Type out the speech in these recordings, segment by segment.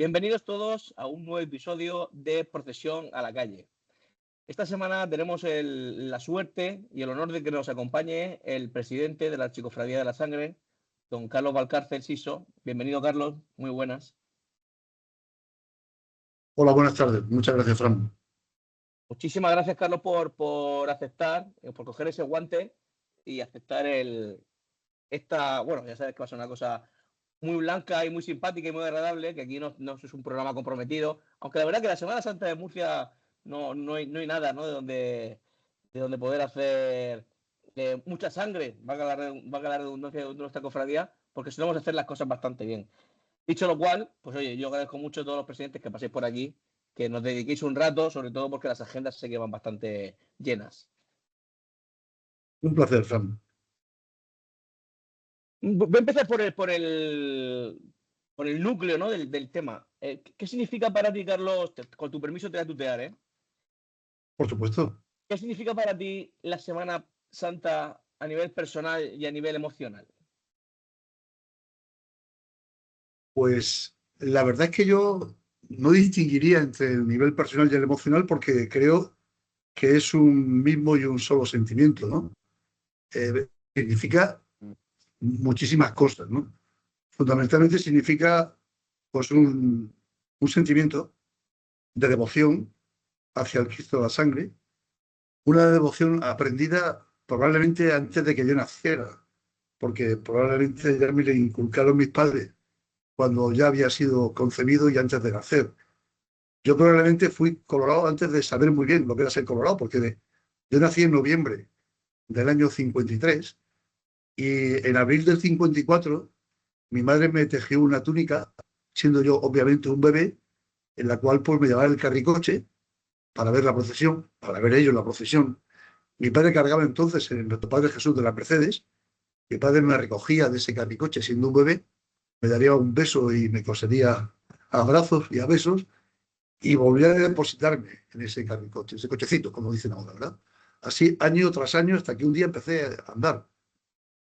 Bienvenidos todos a un nuevo episodio de Procesión a la Calle. Esta semana tenemos la suerte y el honor de que nos acompañe el presidente de la Archicofradía de la Sangre, don Carlos Valcárcel Siso. Bienvenido, Carlos. Muy buenas. Hola, buenas tardes. Muchas gracias, Fran. Muchísimas gracias, Carlos, por aceptar, por coger ese guante y aceptar bueno, ya sabes que va a ser una cosa muy blanca y muy simpática y muy agradable, que aquí no es un programa comprometido, aunque la verdad que la Semana Santa de Murcia no hay nada, ¿no? De donde poder hacer mucha sangre, valga la redundancia de nuestra cofradía, porque solemos hacer las cosas bastante bien. Dicho lo cual, pues oye, yo agradezco mucho a todos los presidentes que paséis por aquí, que nos dediquéis un rato, sobre todo porque las agendas se quedan bastante llenas. Un placer, Fran. Voy a empezar por el núcleo, ¿no? del tema. ¿Qué significa para ti, Carlos? Con tu permiso te voy a tutear, ¿eh? Por supuesto. ¿Qué significa para ti la Semana Santa a nivel personal y a nivel emocional? Pues la verdad es que yo no distinguiría entre el nivel personal y el emocional porque creo que es un mismo y un solo sentimiento, ¿no? Significa muchísimas cosas, ¿no? Fundamentalmente significa pues un sentimiento de devoción hacia el Cristo de la Sangre, una devoción aprendida probablemente antes de que yo naciera, porque probablemente ya me le inculcaron mis padres cuando ya había sido concebido y antes de nacer. Yo probablemente fui colorado antes de saber muy bien lo que era ser colorado, porque yo nací en noviembre del año 53 y en abril del 54 mi madre me tejió una túnica, siendo yo obviamente un bebé, en la cual pues me llevaba el carricoche para ver la procesión, para ver ellos la procesión. Mi padre cargaba entonces en nuestro Padre Jesús de la Mercedes. Mi padre me recogía de ese carricoche siendo un bebé, me daría un beso y me cosería a abrazos y a besos y volvía a depositarme en ese carricoche, ese cochecito, como dicen ahora, ¿verdad? Así año tras año hasta que un día empecé a andar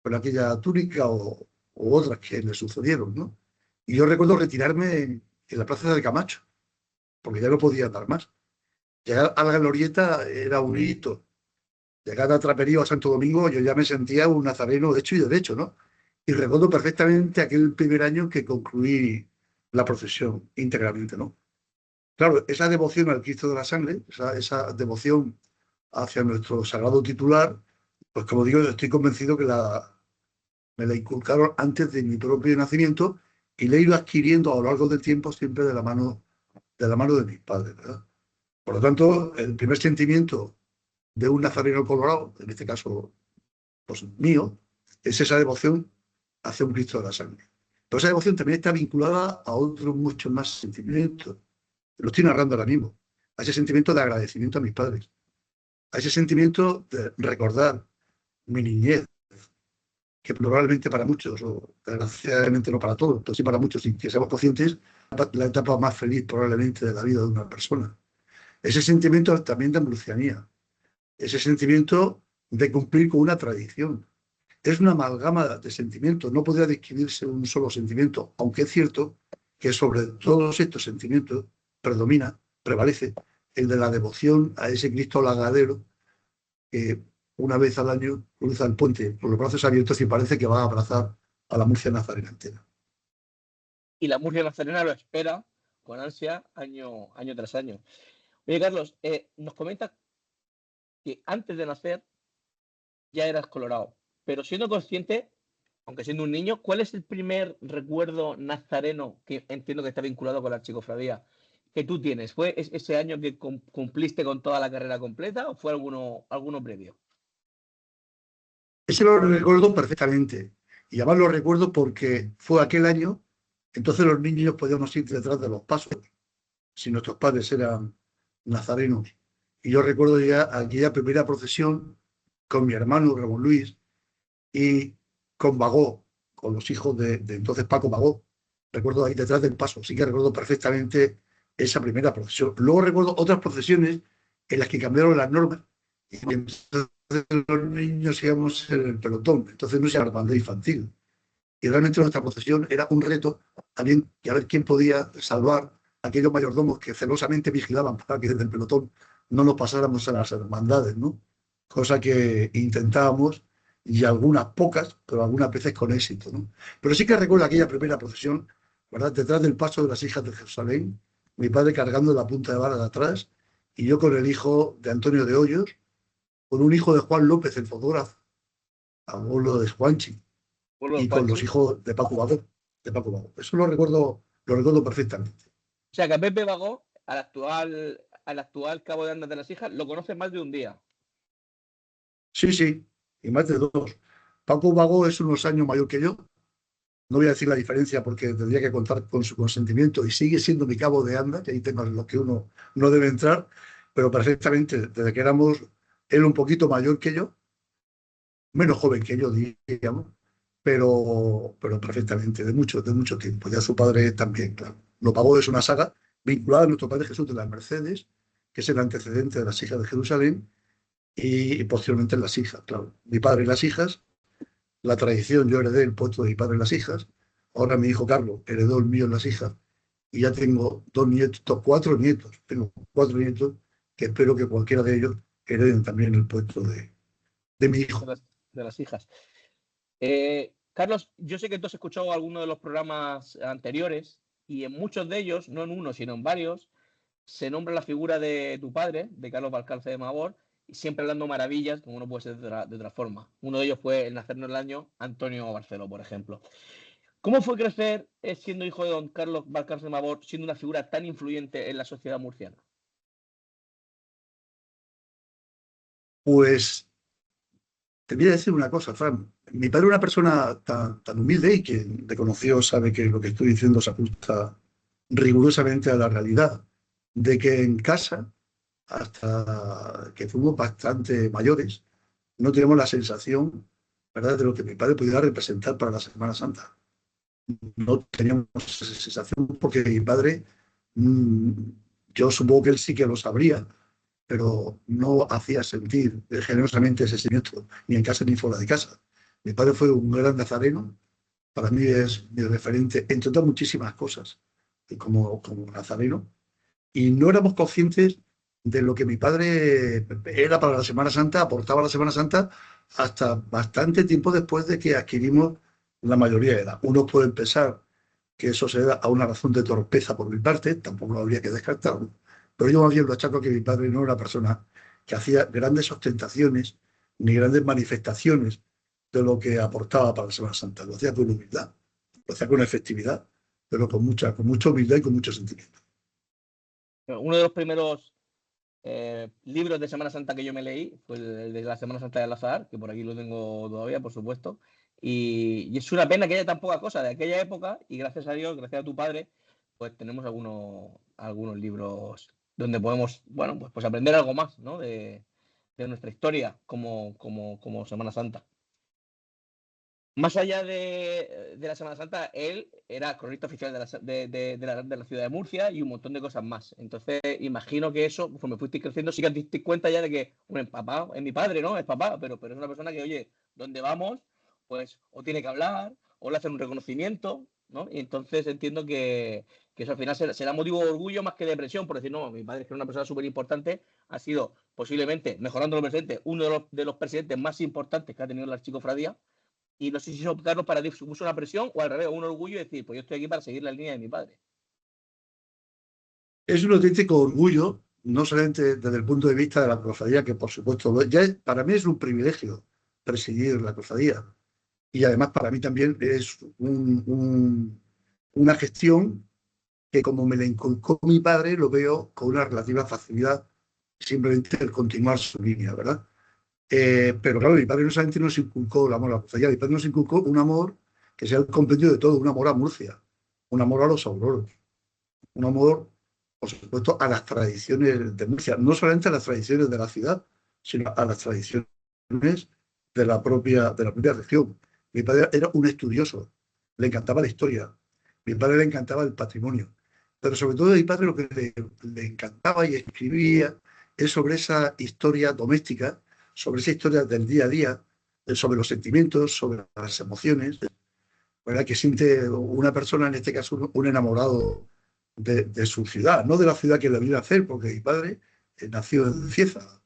con aquella túnica o otras que le sucedieron, ¿no? Y yo recuerdo retirarme en la plaza de Camacho, porque ya no podía andar más. Llegar a la glorieta era un hito. Llegar a Traperío a Santo Domingo, yo ya me sentía un nazareno hecho y derecho, ¿no? Y recuerdo perfectamente aquel primer año que concluí la procesión íntegramente, ¿no? Claro, esa devoción al Cristo de la Sangre, esa devoción hacia nuestro sagrado titular, pues como digo, estoy convencido que me la inculcaron antes de mi propio nacimiento y la he ido adquiriendo a lo largo del tiempo siempre de la mano de mis padres, ¿verdad? Por lo tanto, el primer sentimiento de un nazareno colorado, en este caso pues mío, es esa devoción hacia un Cristo de la Sangre. Pero esa devoción también está vinculada a otros muchos más sentimientos. Lo estoy narrando ahora mismo. A ese sentimiento de agradecimiento a mis padres. A ese sentimiento de recordar mi niñez, que probablemente para muchos, o desgraciadamente no para todos, pero sí para muchos, y que seamos conscientes, la etapa más feliz probablemente de la vida de una persona. Ese sentimiento también de murcianía. Ese sentimiento de cumplir con una tradición. Es una amalgama de sentimientos, no podría describirse un solo sentimiento, aunque es cierto que sobre todos estos sentimientos prevalece el de la devoción a ese Cristo lagadero que una vez al año cruza el puente con los brazos abiertos y parece que va a abrazar a la Murcia nazarena entera. Y la Murcia Nazarena lo espera con ansia año tras año. Oye, Carlos, nos comenta que antes de nacer ya eras colorado, pero siendo consciente, aunque siendo un niño, ¿cuál es el primer recuerdo nazareno que entiendo que está vinculado con la archicofradía que tú tienes? ¿Fue ese año que cumpliste con toda la carrera completa o fue alguno previo? Ese lo recuerdo perfectamente. Y además lo recuerdo porque fue aquel año, entonces los niños podíamos ir detrás de los pasos, si nuestros padres eran nazarenos. Y yo recuerdo ya aquella primera procesión con mi hermano Ramón Luis y con Bagó, con los hijos de entonces Paco Bagó. Recuerdo ahí detrás del paso, sí que recuerdo perfectamente esa primera procesión. Luego recuerdo otras procesiones en las que cambiaron las normas y entonces los niños íbamos en el pelotón, entonces no se llama hermandad infantil. y realmente nuestra procesión era un reto también, y a ver quién podía salvar a aquellos mayordomos que celosamente vigilaban para que desde el pelotón no nos pasáramos a las hermandades, ¿no? Cosa que intentábamos, y algunas pocas, pero algunas veces con éxito, ¿no? Pero sí que recuerdo aquella primera procesión, ¿verdad? Detrás del paso de las hijas de Jerusalén, mi padre cargando la punta de vara de atrás, y yo con el hijo de Antonio de Hoyos, con un hijo de Juan López, el fotógrafo, abuelo de Juanchi, Pueblo de y con los Juanchi. hijos de Paco Bago, de Paco Bago. Eso lo recuerdo perfectamente. O sea que a Pepe Bagó, al actual cabo de Andas de las Hijas, lo conoces más de un día. Sí, sí, y más de dos. Paco Bago es unos años mayor que yo. No voy a decir la diferencia porque tendría que contar con su consentimiento y sigue siendo mi cabo de anda, que ahí tengo lo que uno no debe entrar, pero perfectamente, desde que éramos él un poquito mayor que yo, menos joven que yo, digamos, pero perfectamente, de mucho tiempo. Ya su padre también, claro. Lo pagó es una saga vinculada a nuestro Padre Jesús de las Mercedes, que es el antecedente de las hijas de Jerusalén, y posteriormente las hijas, claro. Mi padre y las hijas, la tradición, yo heredé el puesto de mi padre y las hijas, ahora mi hijo Carlos heredó el mío en las hijas, y ya tengo dos nietos, cuatro nietos, tengo cuatro nietos que espero que cualquiera de ellos hereden también el puesto de mi hijo. De las hijas. Carlos, yo sé que tú has escuchado algunos de los programas anteriores y en muchos de ellos, no en uno, sino en varios, se nombra la figura de tu padre, de Carlos Valcarce de Mabor, y siempre hablando maravillas, como no puede ser de otra forma. Uno de ellos fue el nacernos el año Antonio Barceló, por ejemplo. ¿Cómo fue crecer siendo hijo de don Carlos Valcarce de Mabor, siendo una figura tan influyente en la sociedad murciana? Pues te voy a decir una cosa, Fran. Mi padre era una persona tan humilde y quien te conoció sabe que lo que estoy diciendo se ajusta rigurosamente a la realidad. De que en casa, hasta que fuimos bastante mayores, no teníamos la sensación, ¿verdad?, de lo que mi padre pudiera representar para la Semana Santa. No teníamos esa sensación porque mi padre, mm, yo supongo que él sí que lo sabría, pero no hacía sentir generosamente ese sentimiento, ni en casa ni fuera de casa. Mi padre fue un gran nazareno, para mí es mi referente, entre otras muchísimas cosas, como nazareno, y no éramos conscientes de lo que mi padre era para la Semana Santa, aportaba a la Semana Santa, hasta bastante tiempo después de que adquirimos la mayoría de edad. Uno puede pensar que eso se da a una razón de torpeza por mi parte, tampoco lo habría que descartarlo, pero yo más bien lo achaco a que mi padre no era una persona que hacía grandes ostentaciones ni grandes manifestaciones de lo que aportaba para la Semana Santa. Lo hacía con humildad, lo hacía con efectividad, pero con mucha humildad y con mucho sentimiento. Uno de los primeros libros de Semana Santa que yo me leí fue el de la Semana Santa del Azahar, que por aquí lo tengo todavía, por supuesto. Y es una pena que haya tan poca cosa de aquella época y gracias a Dios, gracias a tu padre, pues tenemos algunos libros donde podemos, bueno, pues aprender algo más, ¿no? De nuestra historia como Semana Santa. Más allá de la Semana Santa, él era cronista oficial de la ciudad de Murcia y un montón de cosas más. Entonces, imagino que eso, conforme fuiste creciendo, sí que te diste cuenta ya de que, bueno, papá es mi padre, ¿no? Es papá, pero es una persona que, oye, ¿dónde vamos? Pues o tiene que hablar, o le hacen un reconocimiento, ¿no? Y entonces entiendo que eso al final será motivo de orgullo más que de depresión, por decir, no, mi padre es que es una persona súper importante, ha sido posiblemente, mejorando lo presente, uno de los presidentes más importantes que ha tenido el archicofradía. Y no sé si eso, Carlos, para ti supuso una presión o al revés, un orgullo y decir, pues yo estoy aquí para seguir la línea de mi padre. Es un auténtico orgullo, no solamente desde el punto de vista de la cofradía, que por supuesto para mí es un privilegio presidir la cofradía. Y además para mí también es una gestión que, como me la inculcó mi padre, lo veo con una relativa facilidad, simplemente el continuar su línea, ¿verdad? Pero claro, mi padre no solamente nos inculcó el amor a la cofradía, mi padre nos inculcó un amor que sea el compendio de todo, un amor a Murcia, un amor a los auroros, un amor, por supuesto, a las tradiciones de Murcia, no solamente a las tradiciones de la ciudad, sino a las tradiciones de la propia región. Mi padre era un estudioso, le encantaba la historia, mi padre le encantaba el patrimonio, pero sobre todo a mi padre lo que le encantaba y escribía es sobre esa historia doméstica, sobre esa historia del día a día, sobre los sentimientos, sobre las emociones, ¿verdad? Que siente una persona, en este caso un enamorado de su ciudad, no de la ciudad que le vino a hacer, porque mi padre nació en Cieza,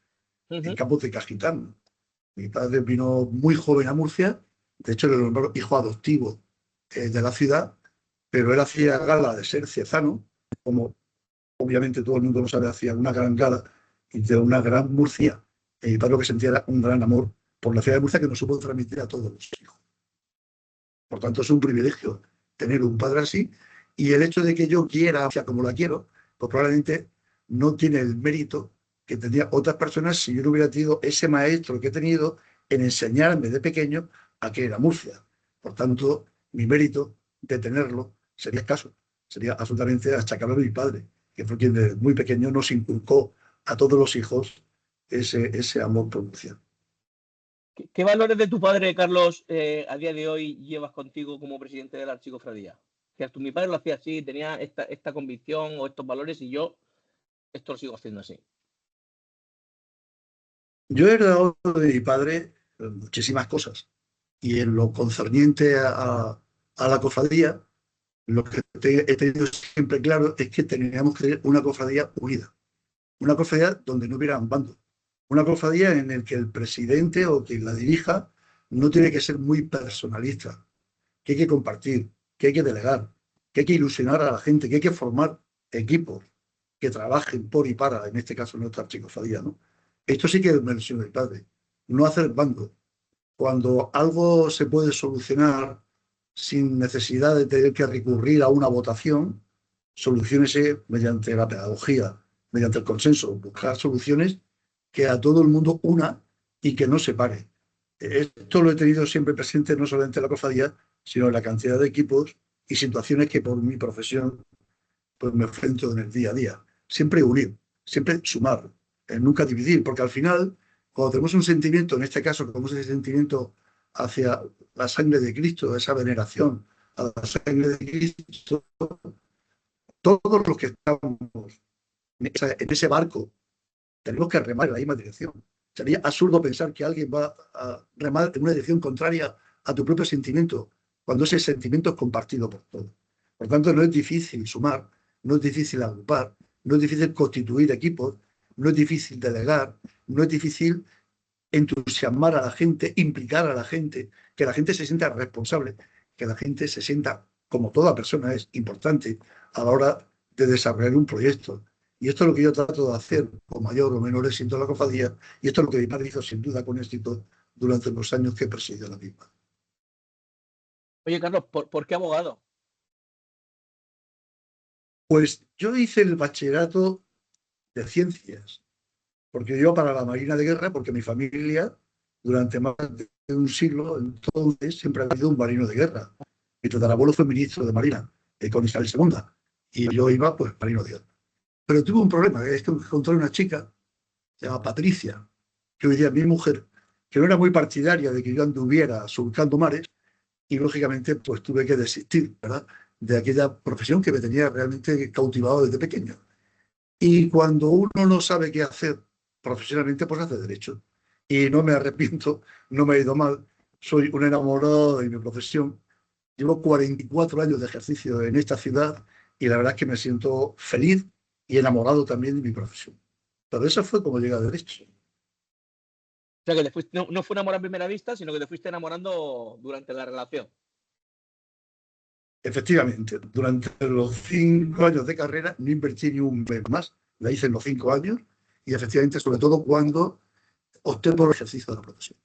en Ujú. Campos de Cajitán. Mi padre vino muy joven a Murcia, de hecho era el hijo adoptivo de la ciudad, pero él hacía gala de ser ciezano, como obviamente todo el mundo lo sabe, hacía una gran gala y de una gran Murcia. Y mi padre lo que sentía era un gran amor por la ciudad de Murcia que no supo transmitir a todos los hijos. Por tanto, es un privilegio tener un padre así. Y el hecho de que yo quiera, o sea, como la quiero, pues probablemente no tiene el mérito que tendría otras personas si yo no hubiera tenido ese maestro que he tenido en enseñarme de pequeño a qué era Murcia. Por tanto, mi mérito de tenerlo sería escaso. Sería absolutamente achacable a mi padre, que fue quien desde muy pequeño nos inculcó a todos los hijos ese amor por Murcia. ¿Qué valores de tu padre, Carlos, a día de hoy llevas contigo como presidente de la Archicofradía? Que mi padre lo hacía así, tenía esta convicción o estos valores y yo esto lo sigo haciendo así. Yo he heredado de mi padre muchísimas cosas y en lo concerniente a la cofradía, lo que he tenido siempre claro es que teníamos que tener una cofradía unida, una cofradía donde no hubiera bando, una cofradía en la que el presidente o quien la dirija no tiene que ser muy personalista, que hay que compartir, que hay que delegar, que hay que ilusionar a la gente, que hay que formar equipos que trabajen por y para, en este caso, nuestra archicofradía, ¿no? Esto sí que es versión del padre, no hacer bando. Cuando algo se puede solucionar sin necesidad de tener que recurrir a una votación, soluciónese mediante la pedagogía, mediante el consenso, buscar soluciones que a todo el mundo una y que no separe. Esto lo he tenido siempre presente no solamente en la cofradía, sino en la cantidad de equipos y situaciones que por mi profesión pues me enfrento en el día a día. Siempre unir, siempre sumar, nunca dividir, porque al final, cuando tenemos un sentimiento, en este caso, como ese sentimiento hacia la sangre de Cristo, esa veneración a la sangre de Cristo, todos los que estamos en ese barco tenemos que remar en la misma dirección. Sería absurdo pensar que alguien va a remar en una dirección contraria a tu propio sentimiento, cuando ese sentimiento es compartido por todos. Por tanto, no es difícil sumar, no es difícil agrupar, no es difícil constituir equipos, no es difícil delegar, no es difícil entusiasmar a la gente, implicar a la gente, que la gente se sienta responsable, que la gente se sienta, como toda persona es importante a la hora de desarrollar un proyecto. Y esto es lo que yo trato de hacer con mayor o menor éxito en la cofradía, y esto es lo que mi padre hizo sin duda con éxito durante los años que presidió la misma. Oye, Carlos, ¿por qué abogado? Pues yo hice el bachillerato de ciencias, porque yo para la Marina de Guerra, porque mi familia durante más de un siglo entonces siempre ha habido un marino de guerra. Mi tatarabuelo fue ministro de Marina con Isabel II y yo iba pues marino de guerra. Pero tuve un problema, que es que encontré una chica, se llama Patricia, que hoy día es mi mujer, que no era muy partidaria de que yo anduviera surcando mares y lógicamente pues tuve que desistir, ¿verdad? De aquella profesión que me tenía realmente cautivado desde pequeño. Y cuando uno no sabe qué hacer profesionalmente, pues hace derecho. Y no me arrepiento, no me ha ido mal. Soy un enamorado de mi profesión. Llevo 44 años de ejercicio en esta ciudad y la verdad es que me siento feliz y enamorado también de mi profesión. Pero eso fue como llegué a derecho. O sea, que no fue un amor a primera vista, sino que te fuiste enamorando durante la relación. Efectivamente, durante los 5 años de carrera no invertí ni un mes más. La hice en los 5 años y efectivamente, sobre todo cuando opté por el ejercicio de la profesión.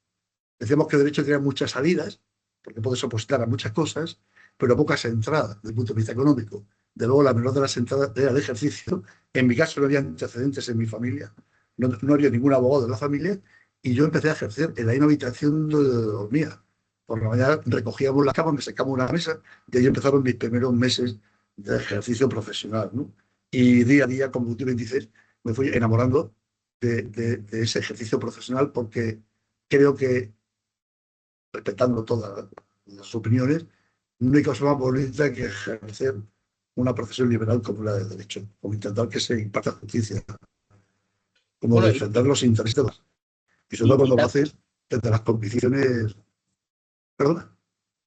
Decíamos que derecho tenía muchas salidas, porque puedes opositar a muchas cosas, pero pocas entradas desde el punto de vista económico. De luego, la menor de las entradas era el ejercicio. En mi caso no había antecedentes en mi familia, no había ningún abogado de la familia, y yo empecé a ejercer en la misma habitación donde dormía. Por la mañana recogíamos la cama, me sacamos una mesa, y ahí empezaron mis primeros meses de ejercicio profesional, ¿no? Y día a día, como tú bien dices, me fui enamorando de ese ejercicio profesional porque creo que respetando todas las opiniones, no hay cosa más bonita que ejercer una profesión liberal como la de derecho, como intentar que se imparta justicia, como Bueno, defender los intereses de los. Y sobre todo y cuando lo haces desde las convicciones. Perdona.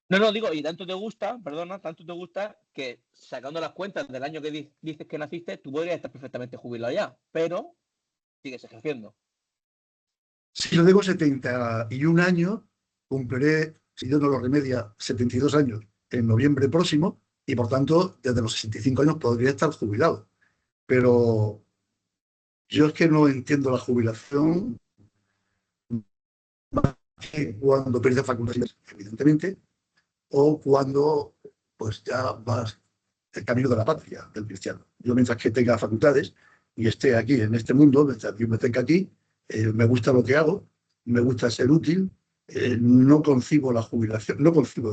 No, no, digo, y tanto te gusta, perdona, tanto te gusta que sacando las cuentas del año que dices que naciste, tú podrías estar perfectamente jubilado ya, pero sigues ejerciendo. Si yo tengo 71 años, cumpliré, si Dios no lo remedia, 72 años en noviembre próximo y por tanto desde los 65 años podría estar jubilado. Pero yo es que no entiendo la jubilación cuando pierdes facultades, evidentemente, o cuando pues ya vas el camino de la patria del cristiano. Yo mientras que tenga facultades y esté aquí en este mundo, mientras yo me tenga aquí, me gusta lo que hago, me gusta ser útil, no concibo la jubilación, no concibo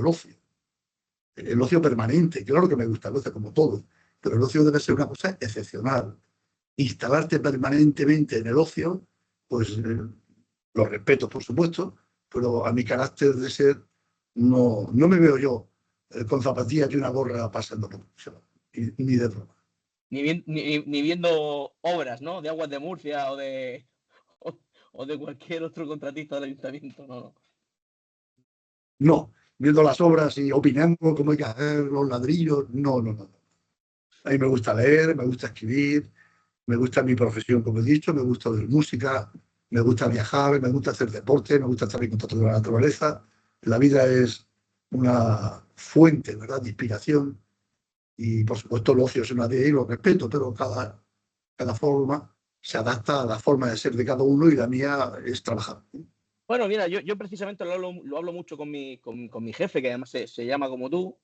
el ocio permanente, claro que me gusta el ocio como todo, pero el ocio debe ser una cosa excepcional. Instalarte permanentemente en el ocio, pues lo respeto, por supuesto, pero a mi carácter de ser no me veo yo con zapatillas y una gorra pasando por ni de broma. Ni viendo obras, ¿no? De Aguas de Murcia o, o de cualquier otro contratista del ayuntamiento, no, no. No, viendo las obras y opinando cómo hay que hacer los ladrillos, no. A mí me gusta leer, me gusta escribir, me gusta mi profesión, como he dicho, me gusta oír música, me gusta viajar, me gusta hacer deporte, me gusta estar en contacto con la naturaleza. La vida es una fuente, ¿verdad?, de inspiración y, por supuesto, el ocio es una de ellas y lo respeto, pero cada forma se adapta a la forma de ser de cada uno y la mía es trabajar. Bueno, mira, yo precisamente lo hablo mucho con mi jefe, que además se llama como tú,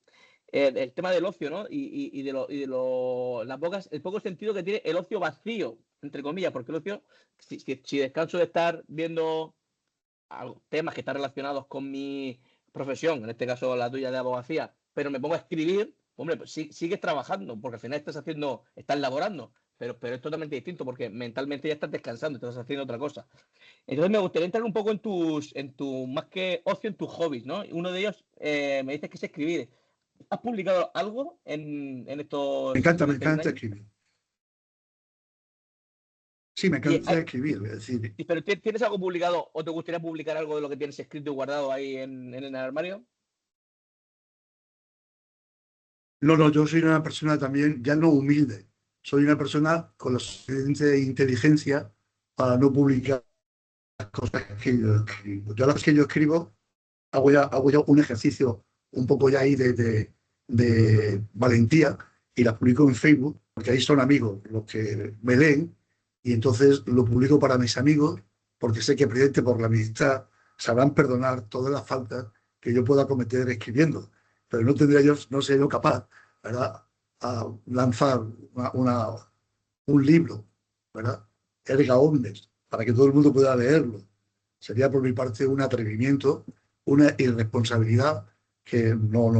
el tema del ocio, ¿no? Y el poco sentido que tiene el ocio vacío, entre comillas, porque el ocio, si descanso de estar viendo temas que están relacionados con mi profesión, en este caso la tuya de abogacía, pero me pongo a escribir, hombre, pues sigues trabajando, porque al final estás laborando, pero es totalmente distinto, porque mentalmente ya estás descansando, estás haciendo otra cosa. Entonces me gustaría entrar un poco más que ocio, en tus hobbies, ¿no? Uno de ellos me dices que es escribir. ¿Has publicado algo en estos Me 71 encanta años? escribir. Sí, me Y encanta escribir, es decir, pero ¿tienes algo publicado o te gustaría publicar algo de lo que tienes escrito y guardado ahí en el armario? no, yo soy una persona también, ya no humilde, soy una persona con la suficiente inteligencia para no publicar las cosas que yo escribo. Yo las cosas que yo escribo hago ya un ejercicio un poco ya ahí de valentía y las publico en Facebook, porque ahí son amigos los que me leen, y entonces lo publico para mis amigos, porque sé que presidente por la amistad sabrán perdonar todas las faltas que yo pueda cometer escribiendo, pero no tendría yo, no sería yo capaz, ¿verdad?, a lanzar un libro, ¿verdad?, erga omnes, para que todo el mundo pueda leerlo. Sería por mi parte un atrevimiento, una irresponsabilidad que no, en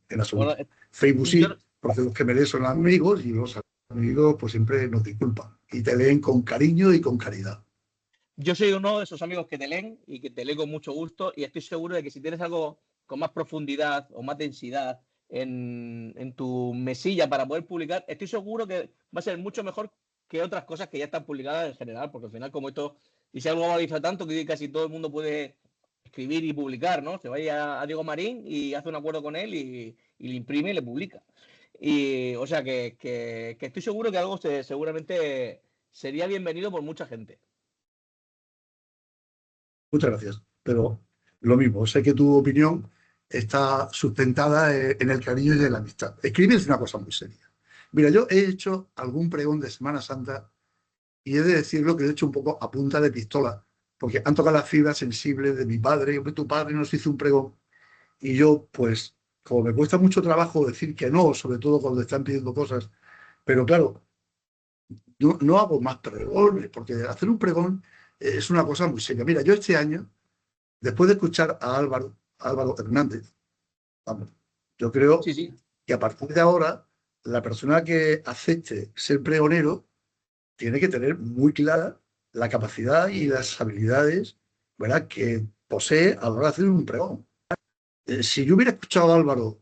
Bueno, absoluto. Facebook yo, sí, porque los que me leen son amigos y los amigos pues siempre nos disculpan y te leen con cariño y con caridad. Yo soy uno de esos amigos que te leen y que te leen con mucho gusto, y estoy seguro de que si tienes algo con más profundidad o más densidad en tu mesilla para poder publicar, estoy seguro que va a ser mucho mejor que otras cosas que ya están publicadas en general, porque al final, como esto y se globaliza tanto, que casi todo el mundo puede escribir y publicar, ¿no? Se vaya a Diego Marín y hace un acuerdo con él y le imprime y le publica. Y, o sea, que estoy seguro que algo seguramente sería bienvenido por mucha gente. Muchas gracias. Pero lo mismo, sé que tu opinión está sustentada en el cariño y en la amistad. Escribir es una cosa muy seria. Mira, yo he hecho algún pregón de Semana Santa y he de decirlo que lo he hecho un poco a punta de pistola, porque han tocado las fibras sensibles de mi padre. Tu padre nos hizo un pregón y yo, pues, como me cuesta mucho trabajo decir que no, sobre todo cuando están pidiendo cosas, pero claro, no hago más pregones, porque hacer un pregón es una cosa muy seria. Mira, yo este año, después de escuchar a Álvaro Hernández, vamos, yo creo Sí, sí. que a partir de ahora, la persona que acepte ser pregonero tiene que tener muy clara la capacidad y las habilidades, ¿verdad?, que posee a la hora de hacer un pregón. Si yo hubiera escuchado a Álvaro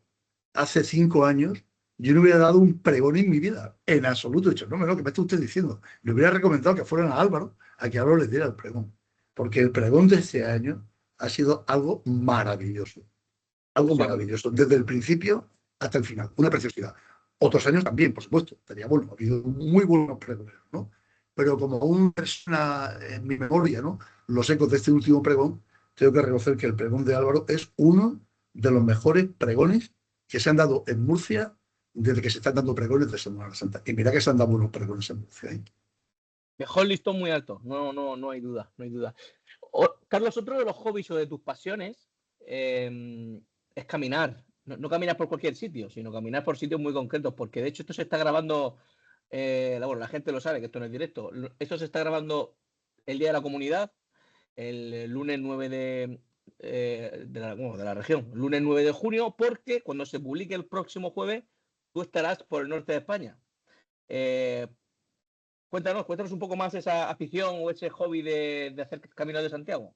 hace 5 años, yo no hubiera dado un pregón en mi vida, en absoluto. He dicho, no, ¿qué me está usted diciendo? Le hubiera recomendado que fueran a Álvaro, a que Álvaro les diera el pregón. Porque el pregón de este año ha sido algo maravilloso. Algo Sí. maravilloso, desde el principio hasta el final, una preciosidad. Otros años también, por supuesto, estaría bueno, ha habido muy buenos pregoneros, ¿no? Pero como una persona en mi memoria, ¿no? Los ecos de este último pregón, tengo que reconocer que el pregón de Álvaro es uno de los mejores pregones que se han dado en Murcia desde que se están dando pregones de Semana Santa. Y mira que se han dado buenos pregones en Murcia, ¿eh? Dejó el listón muy alto, no hay duda, no hay duda. Carlos, otro de los hobbies o de tus pasiones es caminar. No caminar por cualquier sitio, sino caminar por sitios muy concretos, porque de hecho esto se está grabando, bueno, la gente lo sabe que esto no es directo, esto se está grabando el Día de la Comunidad, el lunes 9 de la región, el lunes 9 de junio, porque cuando se publique el próximo jueves, tú estarás por el norte de España. Cuéntanos un poco más esa afición o ese hobby de hacer Camino de Santiago.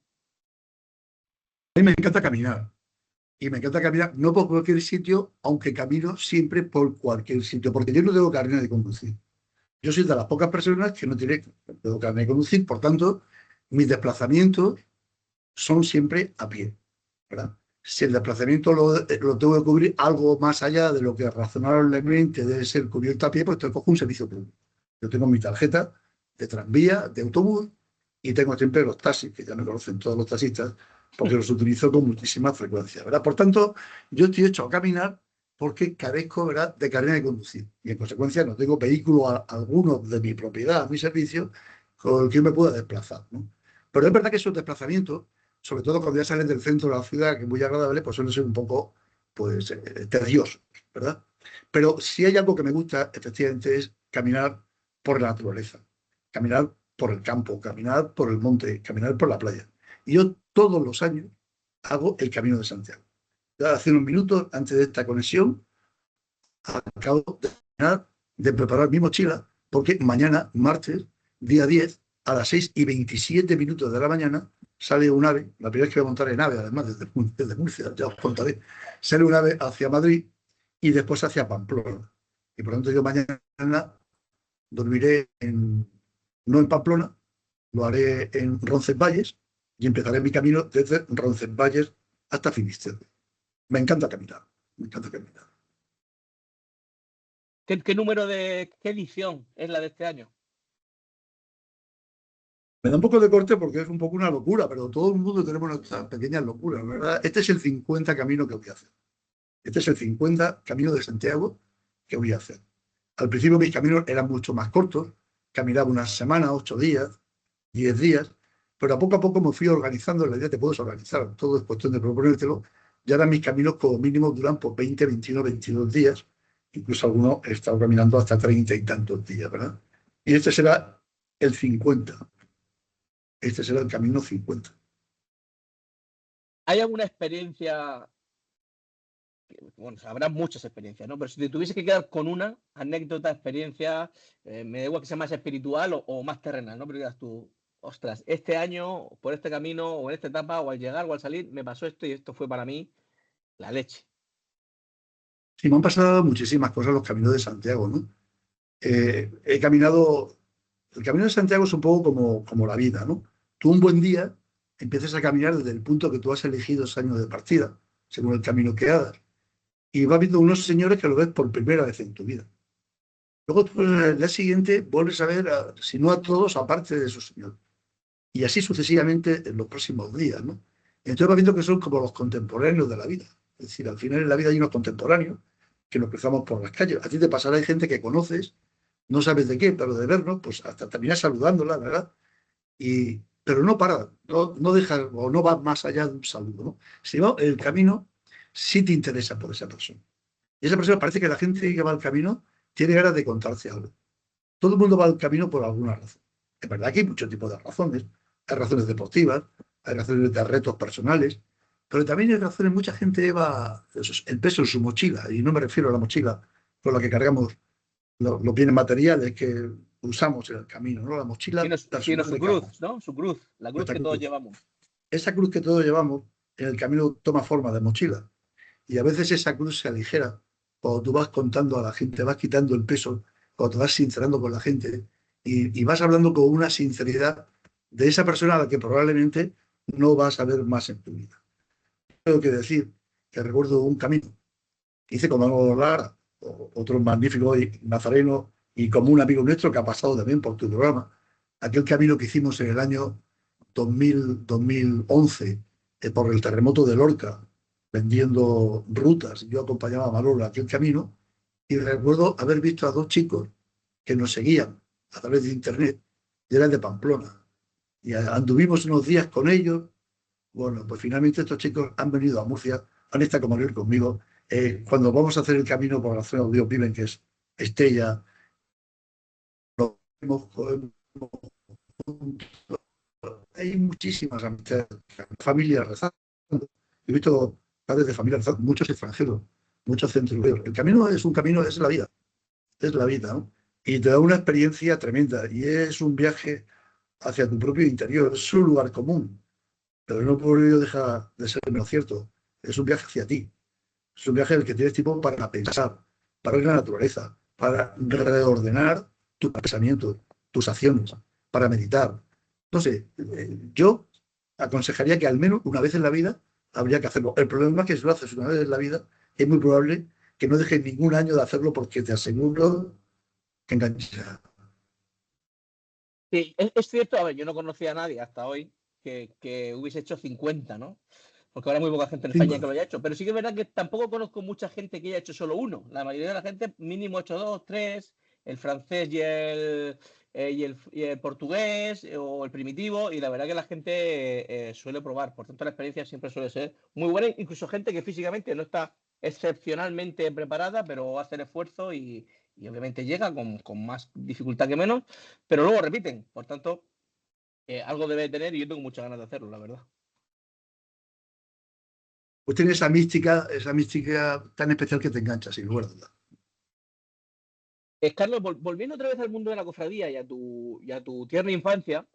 A mí me encanta caminar. Y me encanta caminar no por cualquier sitio, aunque camino siempre por cualquier sitio, porque yo no tengo carnet de conducir. Yo soy de las pocas personas que no tengo carnet de conducir, por tanto, mis desplazamientos son siempre a pie, ¿verdad? Si el desplazamiento lo tengo que cubrir algo más allá de lo que razonablemente debe ser cubierto a pie, pues te cojo un servicio público. Yo tengo mi tarjeta de tranvía, de autobús, y tengo siempre los taxis, que ya me conocen todos los taxistas, porque los utilizo con muchísima frecuencia, ¿verdad? Por tanto, yo estoy hecho a caminar porque carezco, ¿verdad?, de carnet de conducir. Y en consecuencia no tengo vehículo alguno de mi propiedad, a mi servicio, con el que me pueda desplazar, ¿no? Pero es verdad que esos desplazamientos, sobre todo cuando ya salen del centro de la ciudad, que es muy agradable, pues suelen ser un poco, pues, tediosos, ¿verdad? Pero si hay algo que me gusta, efectivamente, es caminar por la naturaleza, caminar por el campo, caminar por el monte, caminar por la playa. Y yo todos los años hago el Camino de Santiago. Hace unos minutos, antes de esta conexión, acabo de preparar mi mochila, porque mañana, martes, día 10, a las 6:27 de la mañana, sale un ave, la primera vez que voy a montar en ave, además, desde Murcia, ya os contaré, sale un ave hacia Madrid y después hacia Pamplona. Y por lo tanto yo mañana dormiré no en Pamplona, lo haré en Roncesvalles y empezaré mi camino desde Roncesvalles hasta Finisterre. Me encanta caminar, me encanta caminar. ¿Qué edición es la de este año? Me da un poco de corte porque es un poco una locura, pero todo el mundo tenemos nuestras pequeñas locuras, ¿verdad? Este es el 50 camino que voy a hacer. Este es el 50 camino de Santiago que voy a hacer. Al principio mis caminos eran mucho más cortos, caminaba una semana, 8 días, 10 días, pero a poco me fui organizando. La idea te puedes organizar, todo es cuestión de proponértelo. Y ahora mis caminos como mínimo duran por 20, 21, 22 días, incluso algunos he estado caminando hasta 30 y tantos días, ¿verdad? Y este será el 50. Este será el camino 50. ¿Hay alguna experiencia? Bueno, habrá muchas experiencias, ¿no? Pero si te tuviese que quedar con una anécdota, experiencia, me da igual que sea más espiritual o más terrenal, ¿no? Pero digas tú, ostras, este año, por este camino, o en esta etapa, o al llegar o al salir, me pasó esto y esto fue para mí la leche. Sí, me han pasado muchísimas cosas en los caminos de Santiago, ¿no? He caminado. El camino de Santiago es un poco como la vida, ¿no? Tú un buen día empiezas a caminar desde el punto que tú has elegido ese año de partida, según el camino que hagas, y vas viendo unos señores que lo ves por primera vez en tu vida. Luego tú, el día siguiente vuelves a ver, si no a todos, aparte de esos señores. Y así sucesivamente en los próximos días, ¿no? Entonces vas viendo que son como los contemporáneos de la vida. Es decir, al final en la vida hay unos contemporáneos que nos cruzamos por las calles. A ti te pasará, hay gente que conoces, no sabes de qué, pero de vernos, pues hasta terminas saludándola, ¿verdad? Pero no para, no deja o no va más allá de un saludo, ¿no? Si no, el camino sí te interesa por esa persona. Y esa persona parece que la gente que va al camino tiene ganas de contarte algo. Todo el mundo va al camino por alguna razón. Es verdad que hay muchos tipos de razones. Hay razones deportivas, hay razones de retos personales, pero también hay razones, mucha gente lleva el peso en su mochila, y no me refiero a la mochila con la que cargamos los bienes materiales que usamos en el camino, ¿no? La mochila Sino personal su de cada cruz, uno. ¿no? Su cruz, la cruz Nuestra que todos cruz. llevamos. Esa cruz que todos llevamos en el camino toma forma de mochila. Y a veces esa cruz se aligera cuando tú vas contando a la gente, vas quitando el peso, cuando te vas sincerando con la gente y vas hablando con una sinceridad de esa persona a la que probablemente no vas a ver más en tu vida. Tengo que decir que recuerdo un camino que hice con Manolo Lara, otro magnífico nazareno y como un amigo nuestro que ha pasado también por tu programa. Aquel camino que hicimos en el año 2011 por el terremoto de Lorca, vendiendo rutas. Yo acompañaba a Manolo a aquel camino y recuerdo haber visto a dos chicos que nos seguían a través de internet, y eran de Pamplona. Y anduvimos unos días con ellos. Bueno, pues finalmente estos chicos han venido a Murcia, han estado como ir conmigo. Cuando vamos a hacer el camino por la zona donde ellos viven, que es Estella, hemos, hay muchísimas amistades, familias rezando. He visto padres de familia rezando, muchos extranjeros, muchos centroeuropeos. El camino es un camino, es la vida, ¿no? Y te da una experiencia tremenda y es un viaje hacia tu propio interior, es un lugar común, pero no por ello deja de ser menos cierto. Es un viaje hacia ti, es un viaje en el que tienes tiempo para pensar, para ver la naturaleza, para reordenar tus pensamientos, tus acciones, para meditar. No sé, yo aconsejaría que al menos una vez en la vida habría que hacerlo. El problema es que si lo haces una vez en la vida, es muy probable que no dejes ningún año de hacerlo porque te aseguro que engancha. Sí, es cierto, a ver, yo no conocía a nadie hasta hoy que hubiese hecho 50, ¿no? Porque ahora hay muy poca gente en España que lo haya hecho. Pero sí que es verdad que tampoco conozco mucha gente que haya hecho solo uno. La mayoría de la gente mínimo ha hecho dos, tres, el francés y el portugués o el primitivo. Y la verdad que la gente suele probar. Por tanto, la experiencia siempre suele ser muy buena. Incluso gente que físicamente no está excepcionalmente preparada, pero hace el esfuerzo y obviamente llega con más dificultad que menos. Pero luego repiten. Por tanto, algo debe tener y yo tengo muchas ganas de hacerlo, la verdad. Pues tiene esa mística tan especial que te engancha, sin lugar a dudas. Carlos, volviendo otra vez al mundo de la cofradía y a tu tierna infancia,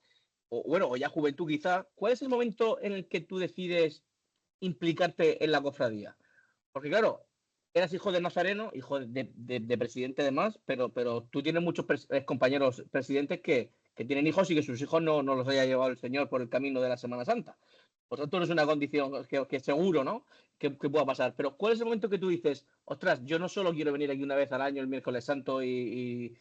o bueno, o ya juventud quizá, ¿cuál es el momento en el que tú decides implicarte en la cofradía? Porque claro, eras hijo de Nazareno, hijo de presidente además, pero tú tienes muchos compañeros presidentes que tienen hijos y que sus hijos no los haya llevado el Señor por el camino de la Semana Santa. Por tanto, no es una condición que seguro, ¿no? Que pueda pasar. Pero ¿cuál es el momento que tú dices, ostras, yo no solo quiero venir aquí una vez al año, el miércoles santo, y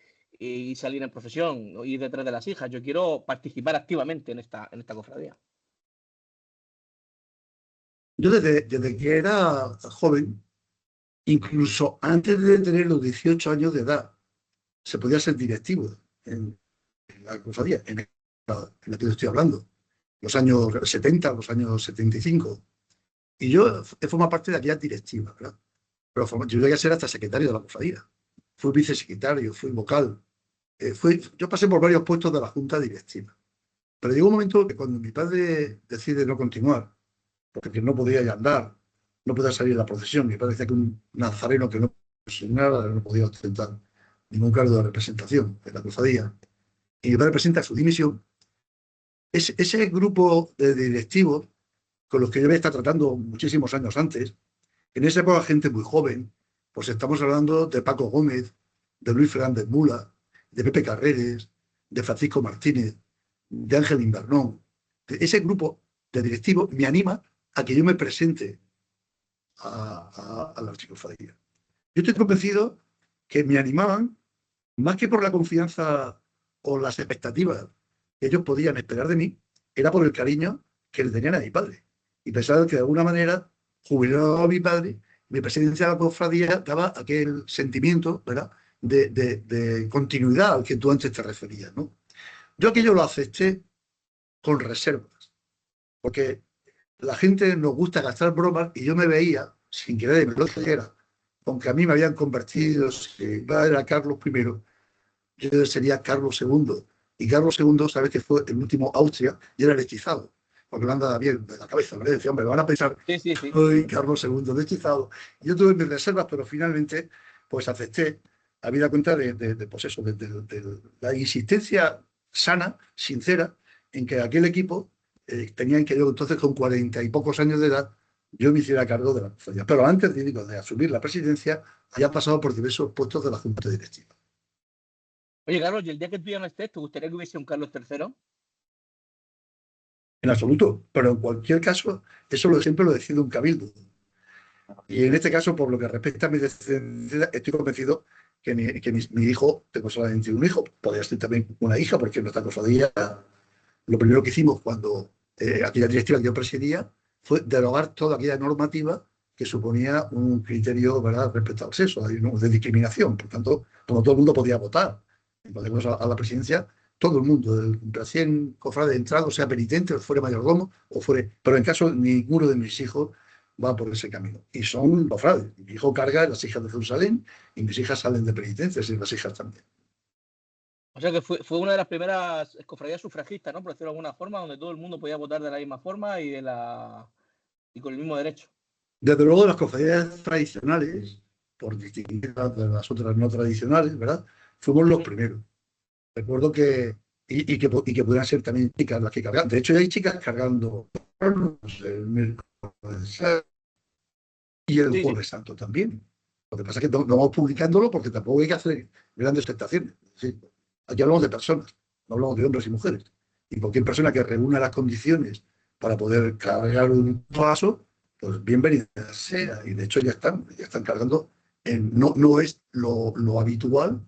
salir en procesión, o ir detrás de las hijas, yo quiero participar activamente en esta cofradía? Yo desde que era joven, incluso antes de tener los 18 años de edad, se podía ser directivo en la cofradía, en la que estoy hablando, los años 70, los años 75. Y yo he formado parte de aquella directiva, ¿verdad? Pero yo llegué a ser hasta secretario de la cofradía. Fui vicesecretario, fui vocal. Yo pasé por varios puestos de la junta directiva. Pero llegó un momento que cuando mi padre decide no continuar, porque no podía ya andar, no podía salir a la procesión, me parecía que un nazareno que no nada no podía ostentar ningún cargo de representación de la cofradía. Y mi padre presenta su dimisión. Ese grupo de directivos con los que yo había estado tratando muchísimos años antes, en esa época gente muy joven, pues estamos hablando de Paco Gómez, de Luis Fernández Mula, de Pepe Carreres, de Francisco Martínez, de Ángel Invernón. Ese grupo de directivos me anima a que yo me presente a la archicofradía. Yo estoy convencido que me animaban más que por la confianza o las expectativas que ellos podían esperar de mí, era por el cariño que le tenían a mi padre. Y pensaban que de alguna manera, jubilado a mi padre, mi presencia a la cofradía daba aquel sentimiento, ¿verdad?, de continuidad al que tú antes te referías, ¿no? Yo aquello lo acepté con reservas, porque la gente nos gusta gastar bromas y yo me veía, sin querer, me lo dijera, aunque a mí me habían convertido, si era Carlos I, yo sería Carlos II. Y Carlos II, sabes que fue el último Austria y era lechizado, porque lo anda bien de la cabeza, ¿no? Decía, hombre, van a pensar Sí, sí, que sí. soy Carlos II lechizado. Y yo tuve mis reservas, pero finalmente, pues acepté, habida cuenta pues eso, de la insistencia sana, sincera, en que aquel equipo tenían que yo entonces con 40 y pocos años de edad, yo me hiciera cargo de la cofradía. Pero antes de asumir la presidencia, había pasado por diversos puestos de la Junta Directiva. Oye, Carlos, y el día que tú ya no estés, ¿te gustaría que hubiese un Carlos III? En absoluto, pero en cualquier caso, eso siempre lo decide un cabildo. Y en este caso, por lo que respecta a mi descendencia, estoy convencido que mi hijo, tengo solamente un hijo, podría ser también una hija, porque en nuestra cofradía lo primero que hicimos cuando aquella directiva que yo presidía fue derogar toda aquella normativa que suponía un criterio, ¿verdad?, respecto al sexo, de discriminación. Por tanto, como todo el mundo podía votar, y podemos a la presidencia, todo el mundo, el recién cofrade entrado, sea penitente, o fuere mayordomo, o fuere. Pero en caso, ninguno de mis hijos va por ese camino. Y son cofrades. Mi hijo carga las hijas de Jerusalén y mis hijas salen de penitencias y las hijas también. O sea que fue una de las primeras cofradías sufragistas, ¿no? Por decirlo de alguna forma, donde todo el mundo podía votar de la misma forma y con el mismo derecho. Desde luego, las cofradías tradicionales, por distinguirlas de las otras no tradicionales, ¿verdad? Fuimos los primeros. Recuerdo que, y que pudieran ser también chicas las que cargan. De hecho, ya hay chicas cargando el miércoles y el Sí, sí. jueves santo también. Lo que pasa es que no vamos publicándolo porque tampoco hay que hacer grandes expectaciones. Sí. Aquí hablamos de personas, no hablamos de hombres y mujeres. Y cualquier persona que reúna las condiciones para poder cargar un paso, pues bienvenida sea. Y de hecho ya están cargando. No es lo habitual,